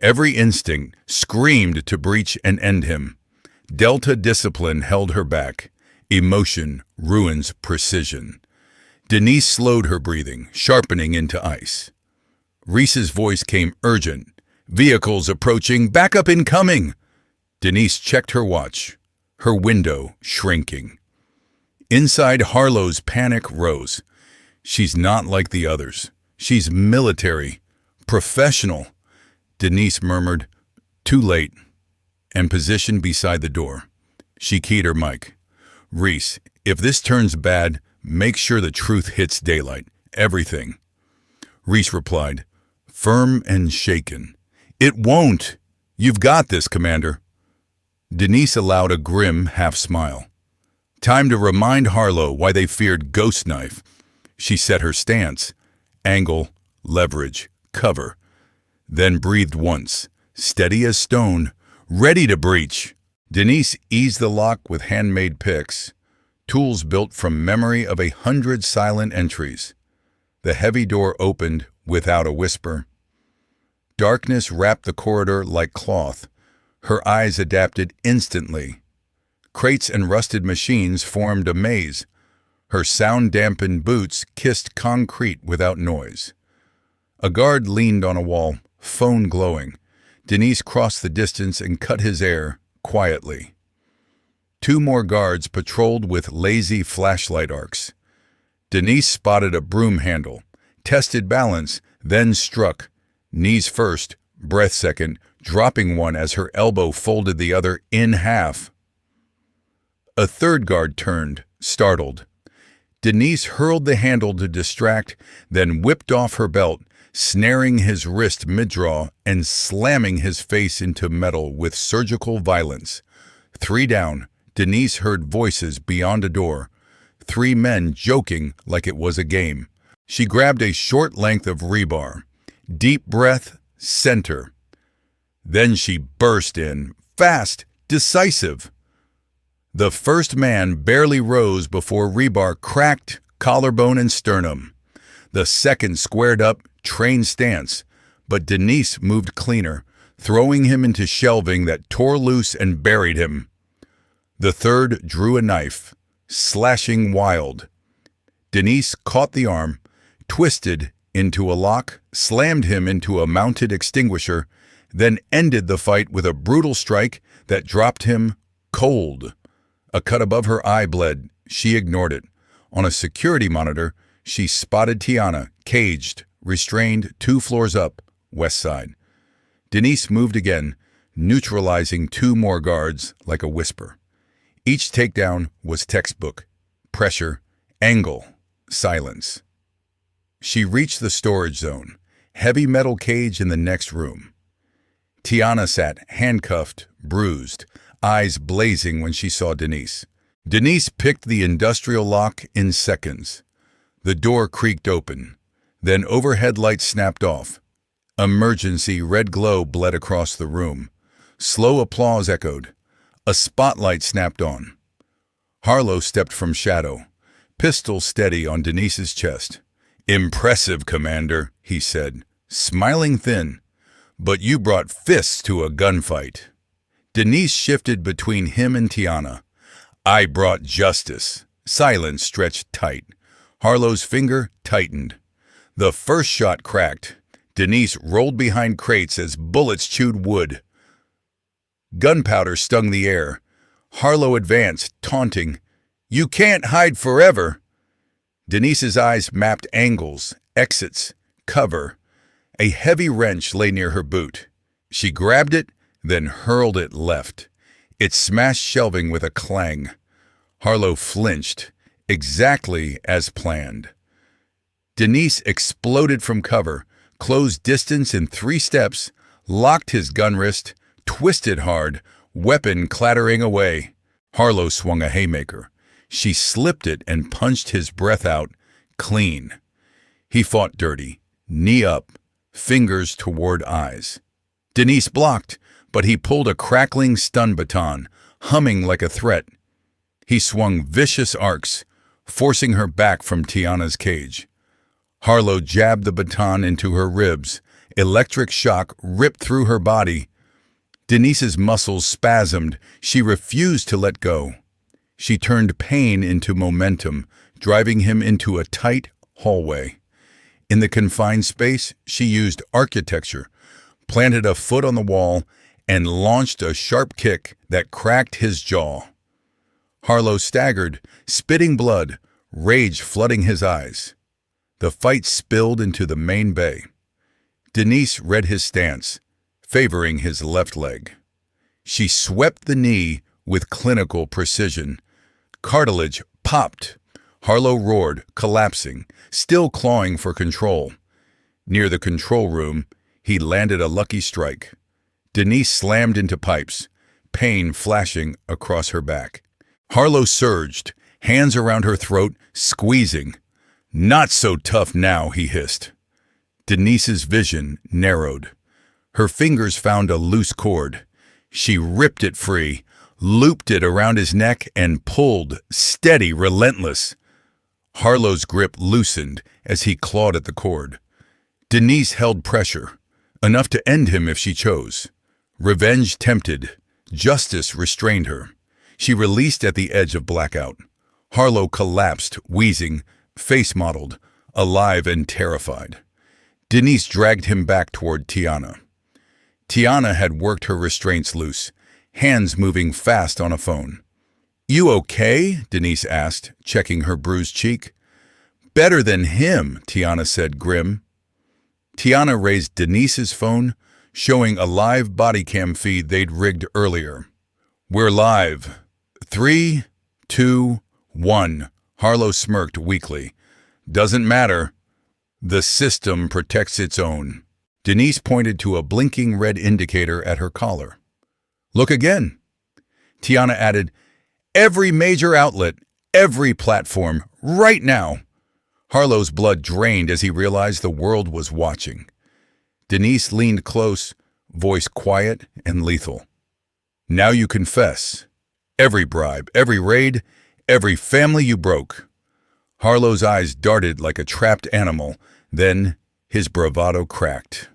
Every instinct screamed to breach and end him. Delta discipline held her back. Emotion ruins precision. Denise slowed her breathing, sharpening into ice. Reese's voice came urgent. "Vehicles approaching, backup incoming!" Denise checked her watch, her window shrinking. Inside, Harlow's panic rose. She's not like the others. She's military, professional. Denise murmured, "Too late," and positioned beside the door. She keyed her mic. "Reese, if this turns bad, make sure the truth hits daylight. Everything." Reese replied, firm and shaken, "It won't. You've got this, Commander." Denise allowed a grim half-smile. Time to remind Harlow why they feared Ghost Knife. She set her stance, angle, leverage, cover, then breathed once, steady as stone, ready to breach. Denise eased the lock with handmade picks, tools built from memory of 100 silent entries. The heavy door opened without a whisper. Darkness wrapped the corridor like cloth. Her eyes adapted instantly. Crates and rusted machines formed a maze. Her sound-dampened boots kissed concrete without noise. A guard leaned on a wall, phone glowing. Denise crossed the distance and cut his air quietly. 2 more guards patrolled with lazy flashlight arcs. Denise spotted a broom handle, tested balance, then struck, knees first, breath second, dropping one as her elbow folded the other in half. A third guard turned, startled. Denise hurled the handle to distract, then whipped off her belt, snaring his wrist mid-draw and slamming his face into metal with surgical violence. 3 down, Denise heard voices beyond a door. 3 men joking like it was a game. She grabbed a short length of rebar. Deep breath, center. Then she burst in, fast, decisive. The first man barely rose before rebar cracked collarbone and sternum. The second squared up, trained stance, but Denise moved cleaner, throwing him into shelving that tore loose and buried him. The third drew a knife, slashing wild. Denise caught the arm, twisted into a lock, slammed him into a mounted extinguisher, then ended the fight with a brutal strike that dropped him cold. A cut above her eye bled. She ignored it. On a security monitor, she spotted Tiana, caged, restrained 2 floors up, west side. Denise moved again, neutralizing 2 more guards like a whisper. Each takedown was textbook. Pressure, angle, silence. She reached the storage zone, heavy metal cage in the next room. Tiana sat, handcuffed, bruised, eyes blazing when she saw Denise. Denise picked the industrial lock in seconds. The door creaked open. Then overhead lights snapped off. Emergency red glow bled across the room. Slow applause echoed. A spotlight snapped on. Harlow stepped from shadow, pistol steady on Denise's chest. "Impressive, Commander," he said, smiling thin. "But you brought fists to a gunfight." Denise shifted between him and Tiana. "I brought justice." Silence stretched tight. Harlow's finger tightened. The first shot cracked. Denise rolled behind crates as bullets chewed wood. Gunpowder stung the air. Harlow advanced, taunting, "You can't hide forever." Denise's eyes mapped angles, exits, cover. A heavy wrench lay near her boot. She grabbed it, then hurled it left. It smashed shelving with a clang. Harlow flinched, exactly as planned. Denise exploded from cover, closed distance in 3 steps, locked his gun wrist, twisted hard, weapon clattering away. Harlow swung a haymaker. She slipped it and punched his breath out, clean. He fought dirty, knee up, fingers toward eyes. Denise blocked, but he pulled a crackling stun baton, humming like a threat. He swung vicious arcs, forcing her back from Tiana's cage. Harlow jabbed the baton into her ribs. Electric shock ripped through her body. Denise's muscles spasmed. She refused to let go. She turned pain into momentum, driving him into a tight hallway. In the confined space, she used architecture, planted a foot on the wall, and launched a sharp kick that cracked his jaw. Harlow staggered, spitting blood, rage flooding his eyes. The fight spilled into the main bay. Denise read his stance, favoring his left leg. She swept the knee with clinical precision. Cartilage popped. Harlow roared, collapsing, still clawing for control. Near the control room, he landed a lucky strike. Denise slammed into pipes, pain flashing across her back. Harlow surged, hands around her throat, squeezing. "Not so tough now," he hissed. Denise's vision narrowed. Her fingers found a loose cord. She ripped it free, looped it around his neck, and pulled, steady, relentless. Harlow's grip loosened as he clawed at the cord. Denise held pressure, enough to end him if she chose. Revenge tempted. Justice restrained her. She released at the edge of blackout. Harlow collapsed, wheezing, face mottled, alive and terrified. Denise dragged him back toward Tiana. Tiana had worked her restraints loose, hands moving fast on a phone. "You okay?" Denise asked, checking her bruised cheek. "Better than him," Tiana said, grim. Tiana raised Denise's phone, showing a live body cam feed they'd rigged earlier. "We're live. 3, 2, 1. Harlow smirked weakly. "Doesn't matter. The system protects its own." Denise pointed to a blinking red indicator at her collar. "Look again." Tiana added, "Every major outlet, every platform, right now." Harlow's blood drained as he realized the world was watching. Denise leaned close, voice quiet and lethal. "Now you confess. every bribe, every raid, every family you broke. Harlow's eyes darted like a trapped animal, then his bravado cracked.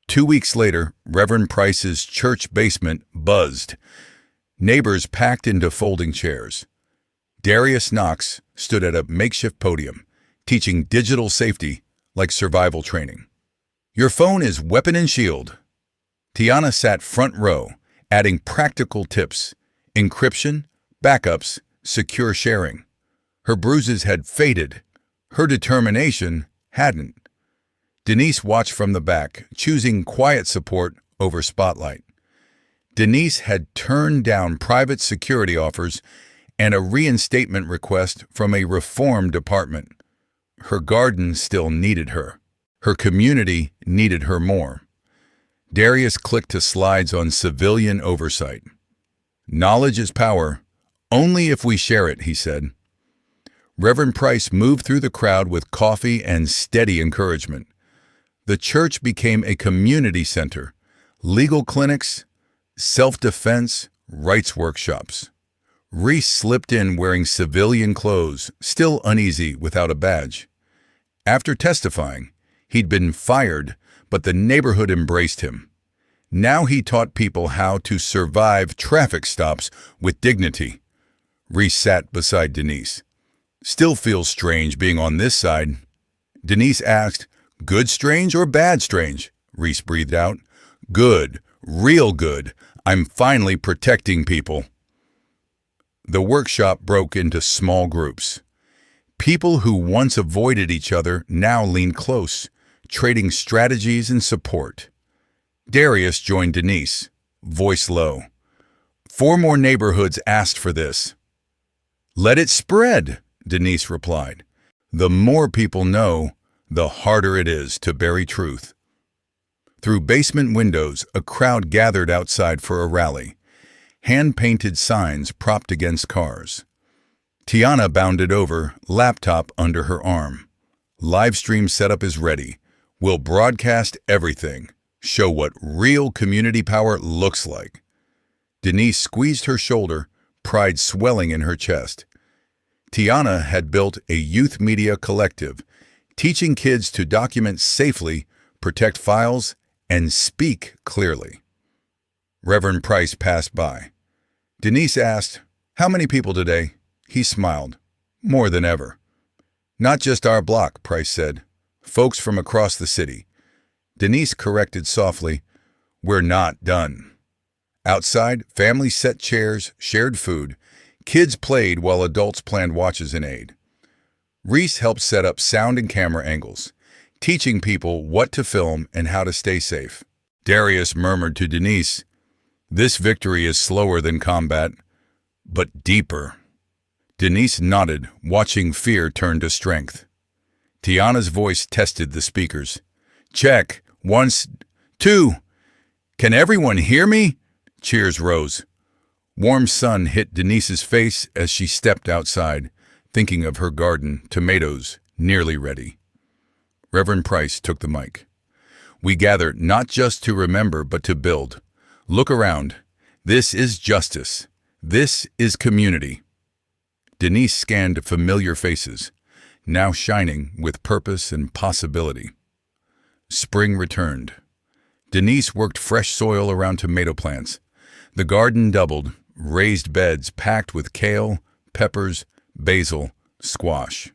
2 weeks later, Reverend Price's church basement buzzed. Neighbors packed into folding chairs. Darius Knox stood at a makeshift podium, teaching digital safety like survival training. Your phone is weapon and shield. Tiana sat front row, adding practical tips: encryption, backups, secure sharing. Her bruises had faded. Her determination hadn't. Denise watched from the back, choosing quiet support over spotlight. Denise had turned down private security offers and a reinstatement request from a reform department. Her garden still needed her. Her community needed her more. Darius clicked to slides on civilian oversight. Knowledge is power, only if we share it, he said. Reverend Price moved through the crowd with coffee and steady encouragement. The church became a community center, legal clinics, self-defense, rights workshops. Reese slipped in wearing civilian clothes, still uneasy without a badge. After testifying, he'd been fired, but the neighborhood embraced him. Now he taught people how to survive traffic stops with dignity. Reese sat beside Denise. Still feels strange being on this side. Denise asked, good strange or bad strange? Reese breathed out. Good, real good. I'm finally protecting people. The workshop broke into small groups. People who once avoided each other now leaned close, trading strategies and support. Darius joined Denise, voice low. 4 more neighborhoods asked for this. Let it spread, Denise replied. The more people know, the harder it is to bury truth. Through basement windows, a crowd gathered outside for a rally. Hand-painted signs propped against cars. Tiana bounded over, laptop under her arm. Livestream setup is ready. We'll broadcast everything. Show what real community power looks like. Denise squeezed her shoulder, pride swelling in her chest. Tiana had built a youth media collective, teaching kids to document safely, protect files, and speak clearly. Reverend Price passed by. Denise asked, how many people today? He smiled. More than ever. Not just our block, Price said. Folks from across the city. Denise corrected softly, we're not done. Outside, families set chairs, shared food. Kids played while adults planned watches and aid. Reese helped set up sound and camera angles, teaching people what to film and how to stay safe. Darius murmured to Denise, this victory is slower than combat, but deeper. Denise nodded, watching fear turn to strength. Tiana's voice tested the speakers. Check. 1, 2. Can everyone hear me? Cheers rose. Warm sun hit Denise's face as she stepped outside, thinking of her garden, tomatoes, nearly ready. Reverend Price took the mic. We gather not just to remember, but to build. Look around. This is justice. This is community. Denise scanned familiar faces, now shining with purpose and possibility. Spring returned. Denise worked fresh soil around tomato plants. The garden doubled, raised beds packed with kale, peppers, basil, squash.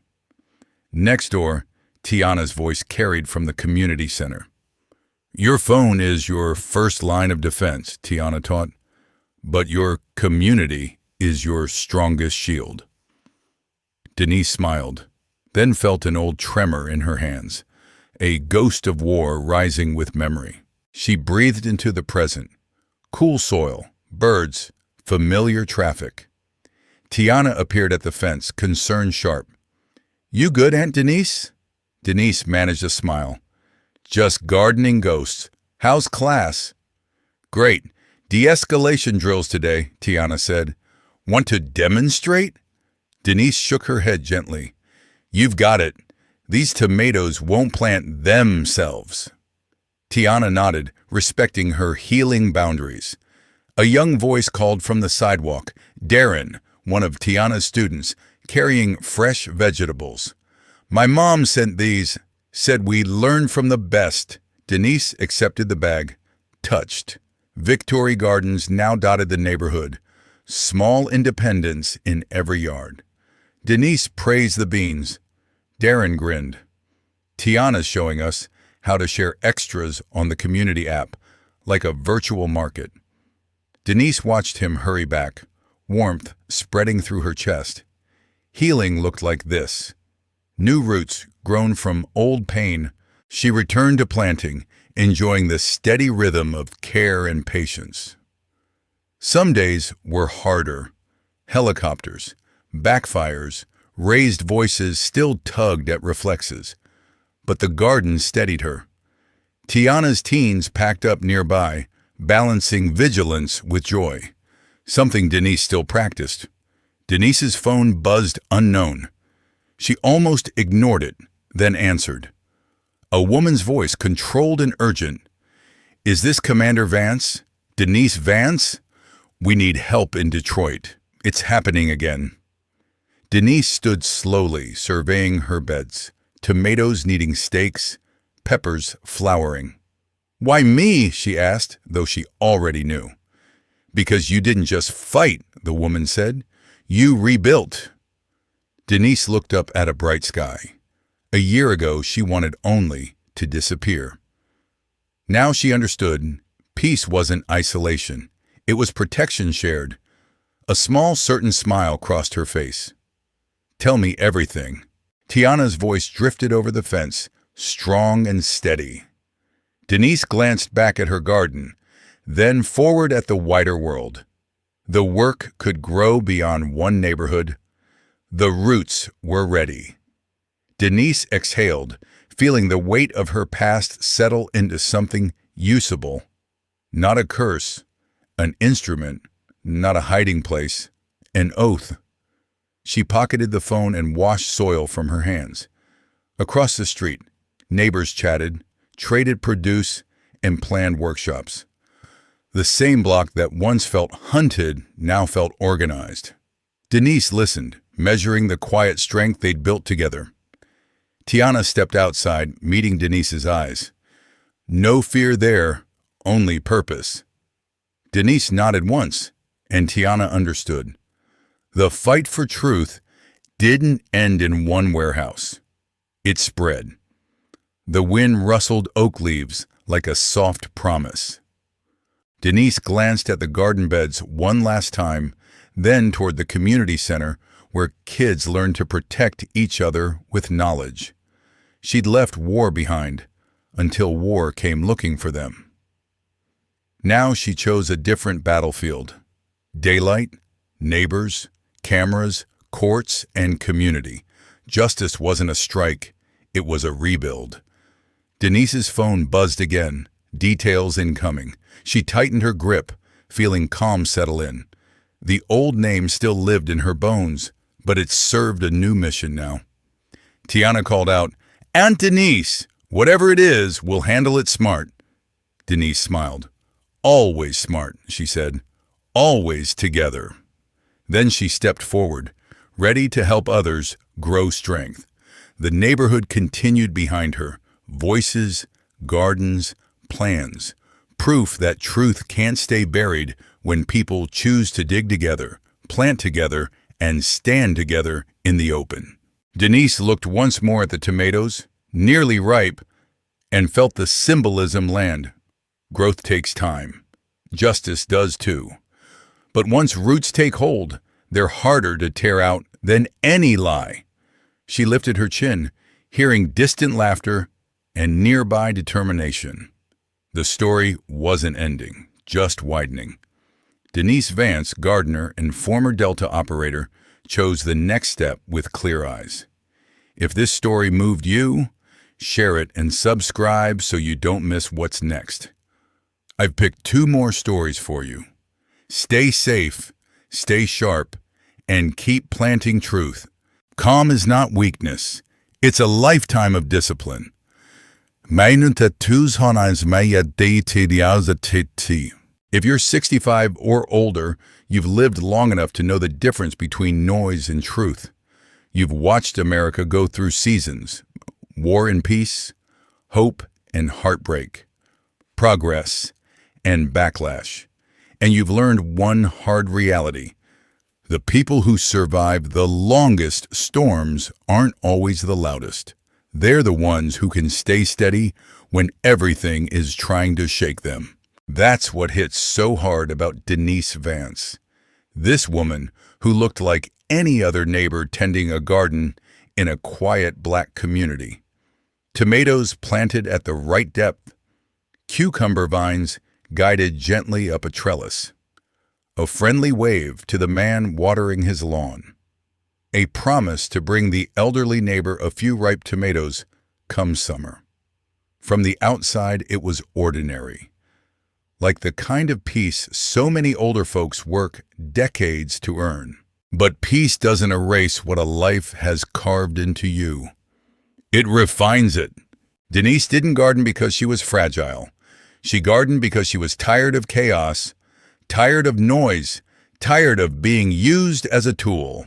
Next door, Tiana's voice carried from the community center. Your phone is your first line of defense, Tiana taught, but your community is your strongest shield. Denise smiled, then felt an old tremor in her hands, a ghost of war rising with memory. She breathed into the present. Cool soil, birds, familiar traffic. Tiana appeared at the fence, concern sharp. You good, Aunt Denise? Denise managed a smile. Just gardening ghosts. How's class? Great. De-escalation drills today, Tiana said. Want to demonstrate? Denise shook her head gently. You've got it. These tomatoes won't plant themselves. Tiana nodded, respecting her healing boundaries. A young voice called from the sidewalk, Darren, one of Tiana's students, carrying fresh vegetables. My mom sent these, said we learn from the best. Denise accepted the bag, touched. Victory gardens now dotted the neighborhood, small independence in every yard. Denise praised the beans. Darren grinned. Tiana's showing us how to share extras on the community app, like a virtual market. Denise watched him hurry back, warmth spreading through her chest. Healing looked like this. New roots grown from old pain. She returned to planting, enjoying the steady rhythm of care and patience. Some days were harder. Helicopters, backfires, raised voices still tugged at reflexes. But the garden steadied her. Tiana's teens packed up nearby, balancing vigilance with joy, something Denise still practiced. Denise's phone buzzed unknown. She almost ignored it, then answered. A woman's voice, controlled and urgent. Is this Commander Vance? Denise Vance? We need help in Detroit. It's happening again. Denise stood slowly, surveying her beds, tomatoes needing stakes, peppers flowering. Why me? She asked, though she already knew. Because you didn't just fight, the woman said. You rebuilt. Denise looked up at a bright sky. A year ago, she wanted only to disappear. Now she understood peace wasn't isolation. It was protection shared. A small, certain smile crossed her face. Tell me everything. Tiana's voice drifted over the fence, strong and steady. Denise glanced back at her garden, then forward at the wider world. The work could grow beyond one neighborhood. The roots were ready. Denise exhaled, feeling the weight of her past settle into something usable. Not a curse, an instrument, not a hiding place, an oath. She pocketed the phone and washed soil from her hands. Across the street, neighbors chatted, traded produce, and planned workshops. The same block that once felt hunted now felt organized. Denise listened, measuring the quiet strength they'd built together. Tiana stepped outside, meeting Denise's eyes. No fear there, only purpose. Denise nodded once, and Tiana understood. The fight for truth didn't end in one warehouse. It spread. The wind rustled oak leaves like a soft promise. Denise glanced at the garden beds one last time, then toward the community center where kids learned to protect each other with knowledge. She'd left war behind until war came looking for them. Now she chose a different battlefield. Daylight, neighbors, cameras, courts, and community. Justice wasn't a strike, it was a rebuild. Denise's phone buzzed again, details incoming. She tightened her grip, feeling calm settle in. The old name still lived in her bones, but it served a new mission now. Tiana called out, Aunt Denise, whatever it is, we'll handle it smart. Denise smiled. Always smart, she said. Always together. Then she stepped forward, ready to help others grow strength. The neighborhood continued behind her. Voices, gardens, plans. Proof that truth can't stay buried when people choose to dig together, plant together, and stand together in the open. Denise looked once more at the tomatoes, nearly ripe, and felt the symbolism land. Growth takes time. Justice does too. But once roots take hold, they're harder to tear out than any lie. She lifted her chin, hearing distant laughter and nearby determination. The story wasn't ending, just widening. Denise Vance, gardener and former Delta operator, chose the next step with clear eyes. If this story moved you, share it and subscribe so you don't miss what's next. I've picked 2 more stories for you. Stay safe, stay sharp, and keep planting truth. Calm is not weakness. It's a lifetime of discipline. Meine tattoos han als mij het deed If you're 65 or older, you've lived long enough to know the difference between noise and truth. You've watched America go through seasons: war and peace, hope and heartbreak, progress and backlash. And you've learned one hard reality: the people who survive the longest storms aren't always the loudest. They're the ones who can stay steady when everything is trying to shake them. That's what hits so hard about Denise Vance. This woman, who looked like any other neighbor tending a garden in a quiet black community. Tomatoes planted at the right depth, cucumber vines guided gently up a trellis, a friendly wave to the man watering his lawn, a promise to bring the elderly neighbor a few ripe tomatoes come summer. From the outside, it was ordinary, like the kind of peace so many older folks work decades to earn. But peace doesn't erase what a life has carved into you. It refines it. Denise didn't garden because she was fragile. She gardened because she was tired of chaos, tired of noise, tired of being used as a tool.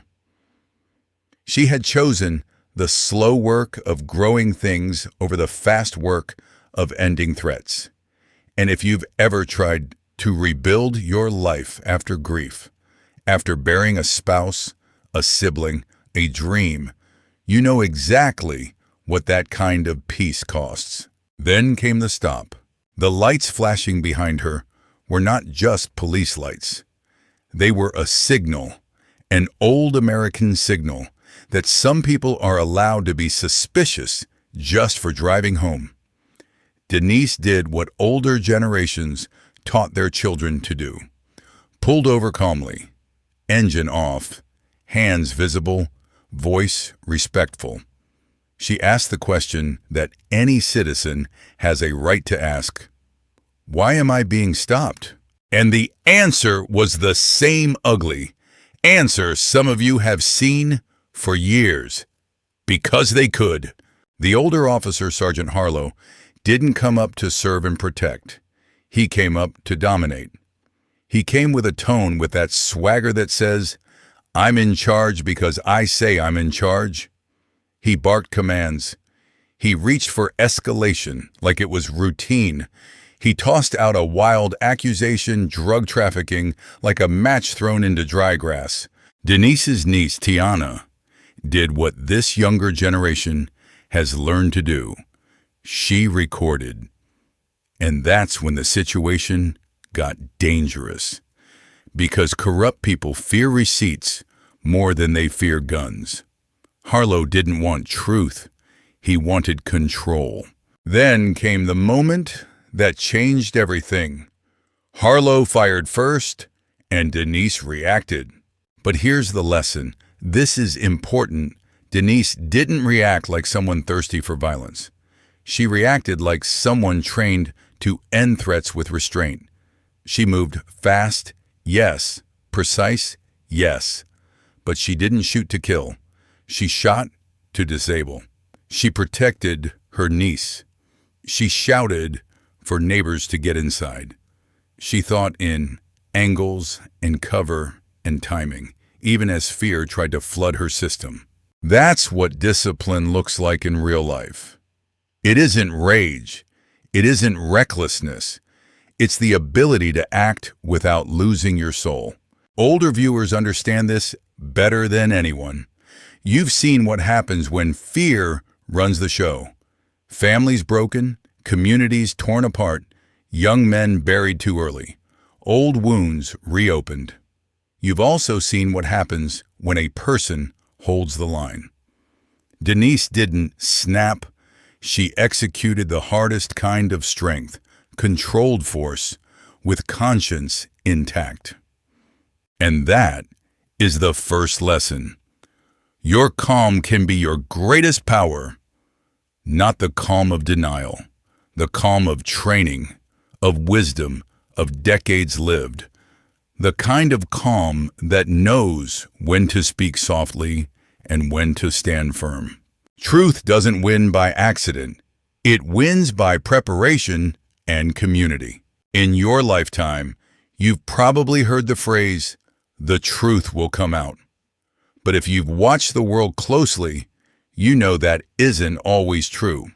She had chosen the slow work of growing things over the fast work of ending threats. And if you've ever tried to rebuild your life after grief, after burying a spouse, a sibling, a dream, you know exactly what that kind of peace costs. Then came the stop. The lights flashing behind her were not just police lights. They were a signal, an old American signal, that some people are allowed to be suspicious just for driving home. Denise did what older generations taught their children to do. Pulled over calmly, engine off, hands visible, voice respectful. She asked the question that any citizen has a right to ask: why am I being stopped? And the answer was the same ugly answer some of you have seen for years. Because they could. The older officer, Sergeant Harlow, didn't come up to serve and protect. He came up to dominate. He came with a tone, with that swagger that says, "I'm in charge because I say I'm in charge." He barked commands. He reached for escalation like it was routine. He tossed out a wild accusation, drug trafficking, like a match thrown into dry grass. Denise's niece, Tiana, did what this younger generation has learned to do. She recorded. And that's when the situation got dangerous. Because corrupt people fear receipts more than they fear guns. Harlow didn't want truth. He wanted control. Then came the moment that changed everything. Harlow fired first, and Denise reacted. But here's the lesson. This is important. Denise didn't react like someone thirsty for violence. She reacted like someone trained to end threats with restraint. She moved fast, yes. Precise, yes. But she didn't shoot to kill. She shot to disable. She protected her niece. She shouted for neighbors to get inside. She thought in angles and cover and timing, even as fear tried to flood her system. That's what discipline looks like in real life. It isn't rage. It isn't recklessness. It's the ability to act without losing your soul. Older viewers understand this better than anyone. You've seen what happens when fear runs the show. Families broken, communities torn apart, young men buried too early, old wounds reopened. You've also seen what happens when a person holds the line. Denise didn't snap. She executed the hardest kind of strength, controlled force, with conscience intact. And that is the first lesson. Your calm can be your greatest power, not the calm of denial, the calm of training, of wisdom, of decades lived, the kind of calm that knows when to speak softly and when to stand firm. Truth doesn't win by accident. It wins by preparation and community. In your lifetime, You've probably heard the phrase, "the truth will come out." But if you've watched the world closely, you know that isn't always true.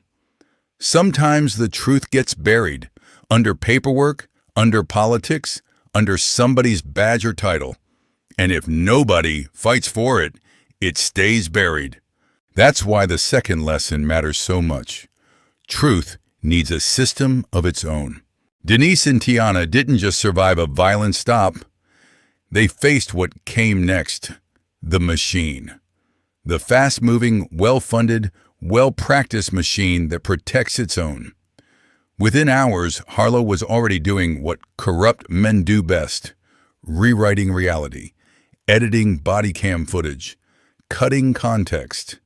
Sometimes the truth gets buried under paperwork, under politics, under somebody's badge or title. And if nobody fights for it, it stays buried. That's why the second lesson matters so much. Truth needs a system of its own. Denise and Tiana didn't just survive a violent stop. They faced what came next, the machine. The fast-moving, well-funded, well-practiced machine that protects its own. Within hours, Harlow was already doing what corrupt men do best, rewriting reality, editing body cam footage, cutting context,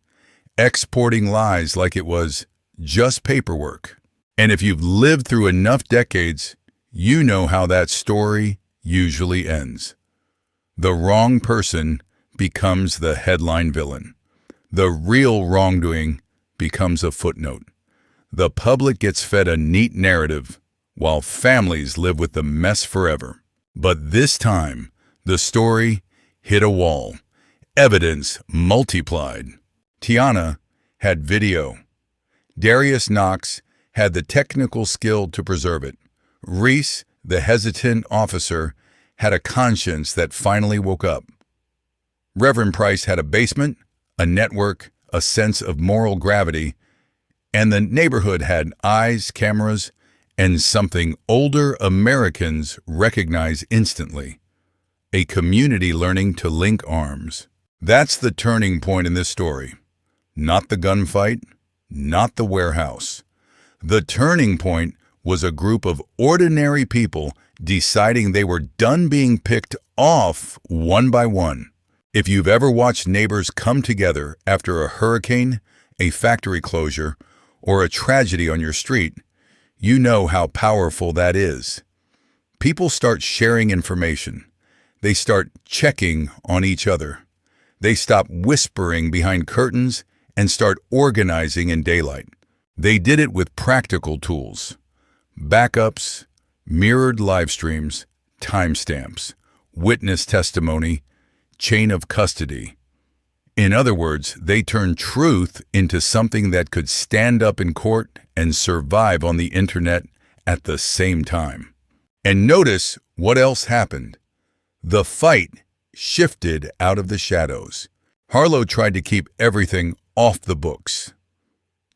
exporting lies like it was just paperwork. And if you've lived through enough decades, you know how that story usually ends. The wrong person becomes the headline villain. The real wrongdoing becomes a footnote. The public gets fed a neat narrative, while families live with the mess forever. But this time, the story hit a wall. Evidence multiplied. Tiana had video. Darius Knox had the technical skill to preserve it. Reese, the hesitant officer, had a conscience that finally woke up. Reverend Price had a basement, a network, a sense of moral gravity, and the neighborhood had eyes, cameras, and something older Americans recognize instantly: a community learning to link arms. That's the turning point in this story. Not the gunfight, not the warehouse. The turning point was a group of ordinary people deciding they were done being picked off one by one. If you've ever watched neighbors come together after a hurricane, a factory closure, or a tragedy on your street, you know how powerful that is. People start sharing information. They start checking on each other. They stop whispering behind curtains and start organizing in daylight. They did it with practical tools: backups, mirrored live streams, timestamps, witness testimony, chain of custody. In other words, they turned truth into something that could stand up in court and survive on the internet at the same time. And notice what else happened. The fight shifted out of the shadows. Harlow tried to keep everything off the books.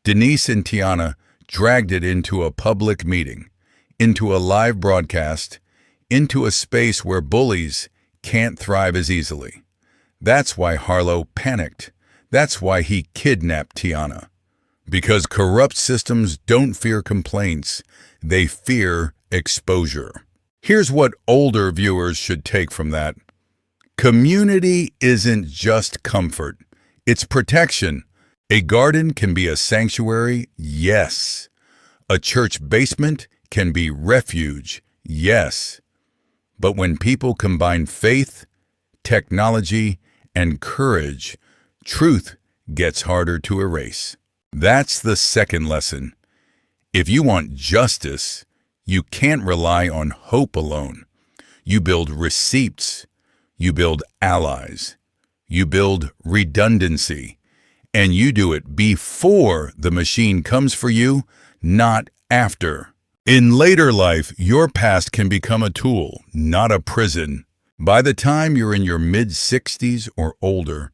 Denise and Tiana dragged it into a public meeting, into a live broadcast, into a space where bullies can't thrive as easily. That's why Harlow panicked. That's why he kidnapped Tiana. Because corrupt systems don't fear complaints, they fear exposure. Here's what older viewers should take from that. Community isn't just comfort, it's protection. A garden can be a sanctuary, yes. A church basement can be refuge, yes. But when people combine faith, technology, and courage, truth gets harder to erase. That's the second lesson. If you want justice, you can't rely on hope alone. You build receipts, you build allies, you build redundancy, and you do it before the machine comes for you, not after. In later life, your past can become a tool, not a prison. By the time you're in your mid-60s or older,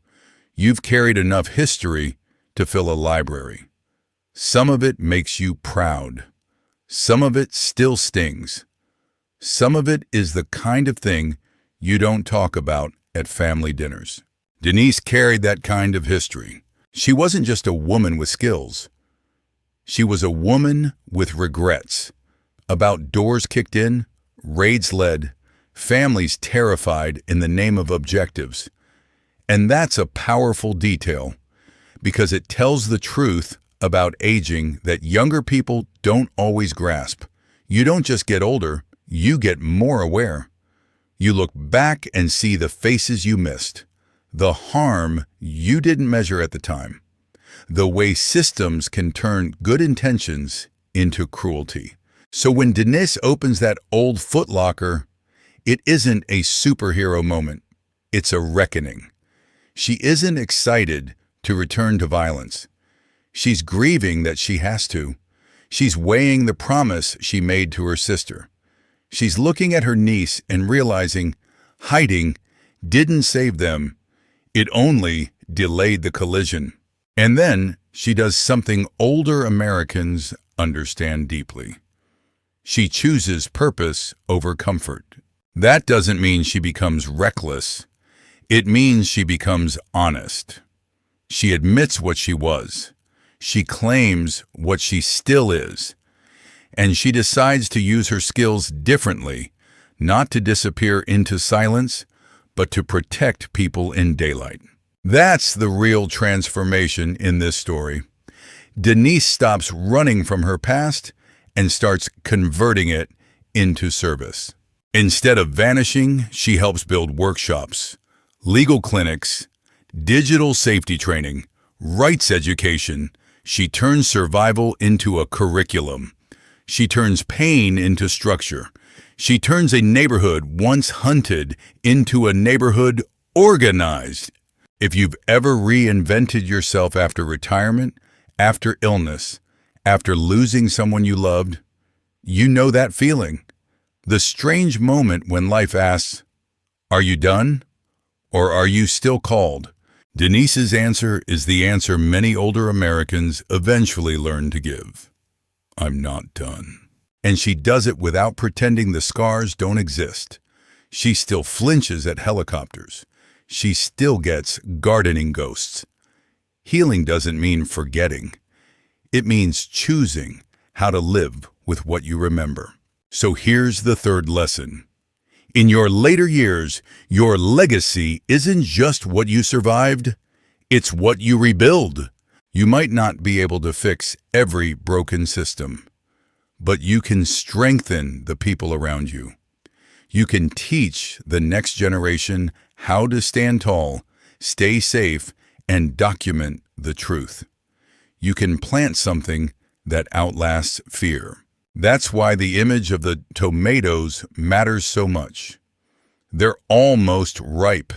you've carried enough history to fill a library. Some of it makes you proud. Some of it still stings. Some of it is the kind of thing you don't talk about at family dinners. Denise carried that kind of history. She wasn't just a woman with skills. She was a woman with regrets about doors kicked in, raids led, families terrified in the name of objectives. And that's a powerful detail because it tells the truth about aging that younger people don't always grasp. You don't just get older, you get more aware. You look back and see the faces you missed, the harm you didn't measure at the time, the way systems can turn good intentions into cruelty. So when Denise opens that old footlocker, It isn't a superhero moment. It's a reckoning. She isn't excited to return to violence. She's grieving that she has to. She's weighing the promise she made to her sister. She's looking at her niece and realizing hiding didn't save them. It only delayed the collision. And then she does something older Americans understand deeply. She chooses purpose over comfort. That doesn't mean she becomes reckless. It means she becomes honest. She admits what she was. She claims what she still is. And she decides to use her skills differently, not to disappear into silence, but to protect people in daylight. That's the real transformation in this story. Denise stops running from her past and starts converting it into service. Instead of vanishing, she helps build workshops, legal clinics, digital safety training, rights education. She turns survival into a curriculum. She turns pain into structure. She turns a neighborhood once hunted into a neighborhood organized. If you've ever reinvented yourself after retirement, after illness, after losing someone you loved, you know that feeling. The strange moment when life asks, "Are you done? Or are you still called?" Denise's answer is the answer many older Americans eventually learn to give. "I'm not done." And she does it without pretending the scars don't exist. She still flinches at helicopters. She still gets gardening ghosts. Healing doesn't mean forgetting. It means choosing how to live with what you remember. So here's the third lesson. In your later years, your legacy isn't just what you survived, it's what you rebuild. You might not be able to fix every broken system, but you can strengthen the people around you. You can teach the next generation how to stand tall, stay safe, and document the truth. You can plant something that outlasts fear. That's why the image of the tomatoes matters so much. They're almost ripe.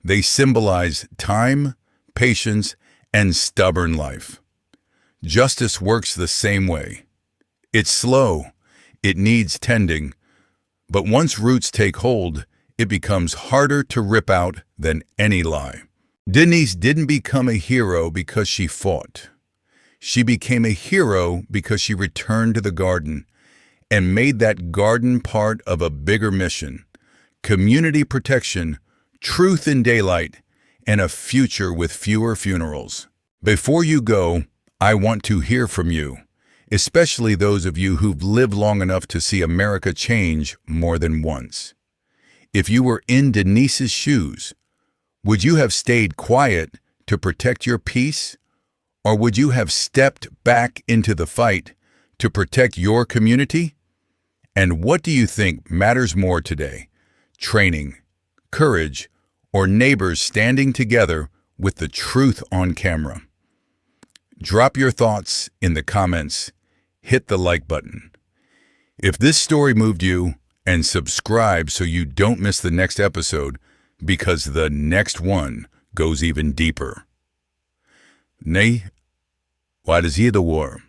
They symbolize time, patience, and stubborn life. Justice works the same way. It's slow. It needs tending. But once roots take hold, it becomes harder to rip out than any lie. Denise didn't become a hero because she fought. She became a hero because she returned to the garden and made that garden part of a bigger mission: community protection, truth in daylight, and a future with fewer funerals. Before you go, I want to hear from you, especially those of you who've lived long enough to see America change more than once. If you were in Denise's shoes, would you have stayed quiet to protect your peace? Or would you have stepped back into the fight to protect your community? And what do you think matters more today? Training, courage, or neighbors standing together with the truth on camera? Drop your thoughts in the comments. Hit the like button. If this story moved you, and subscribe so you don't miss the next episode, because the next one goes even deeper. Nej, wat is hier de war?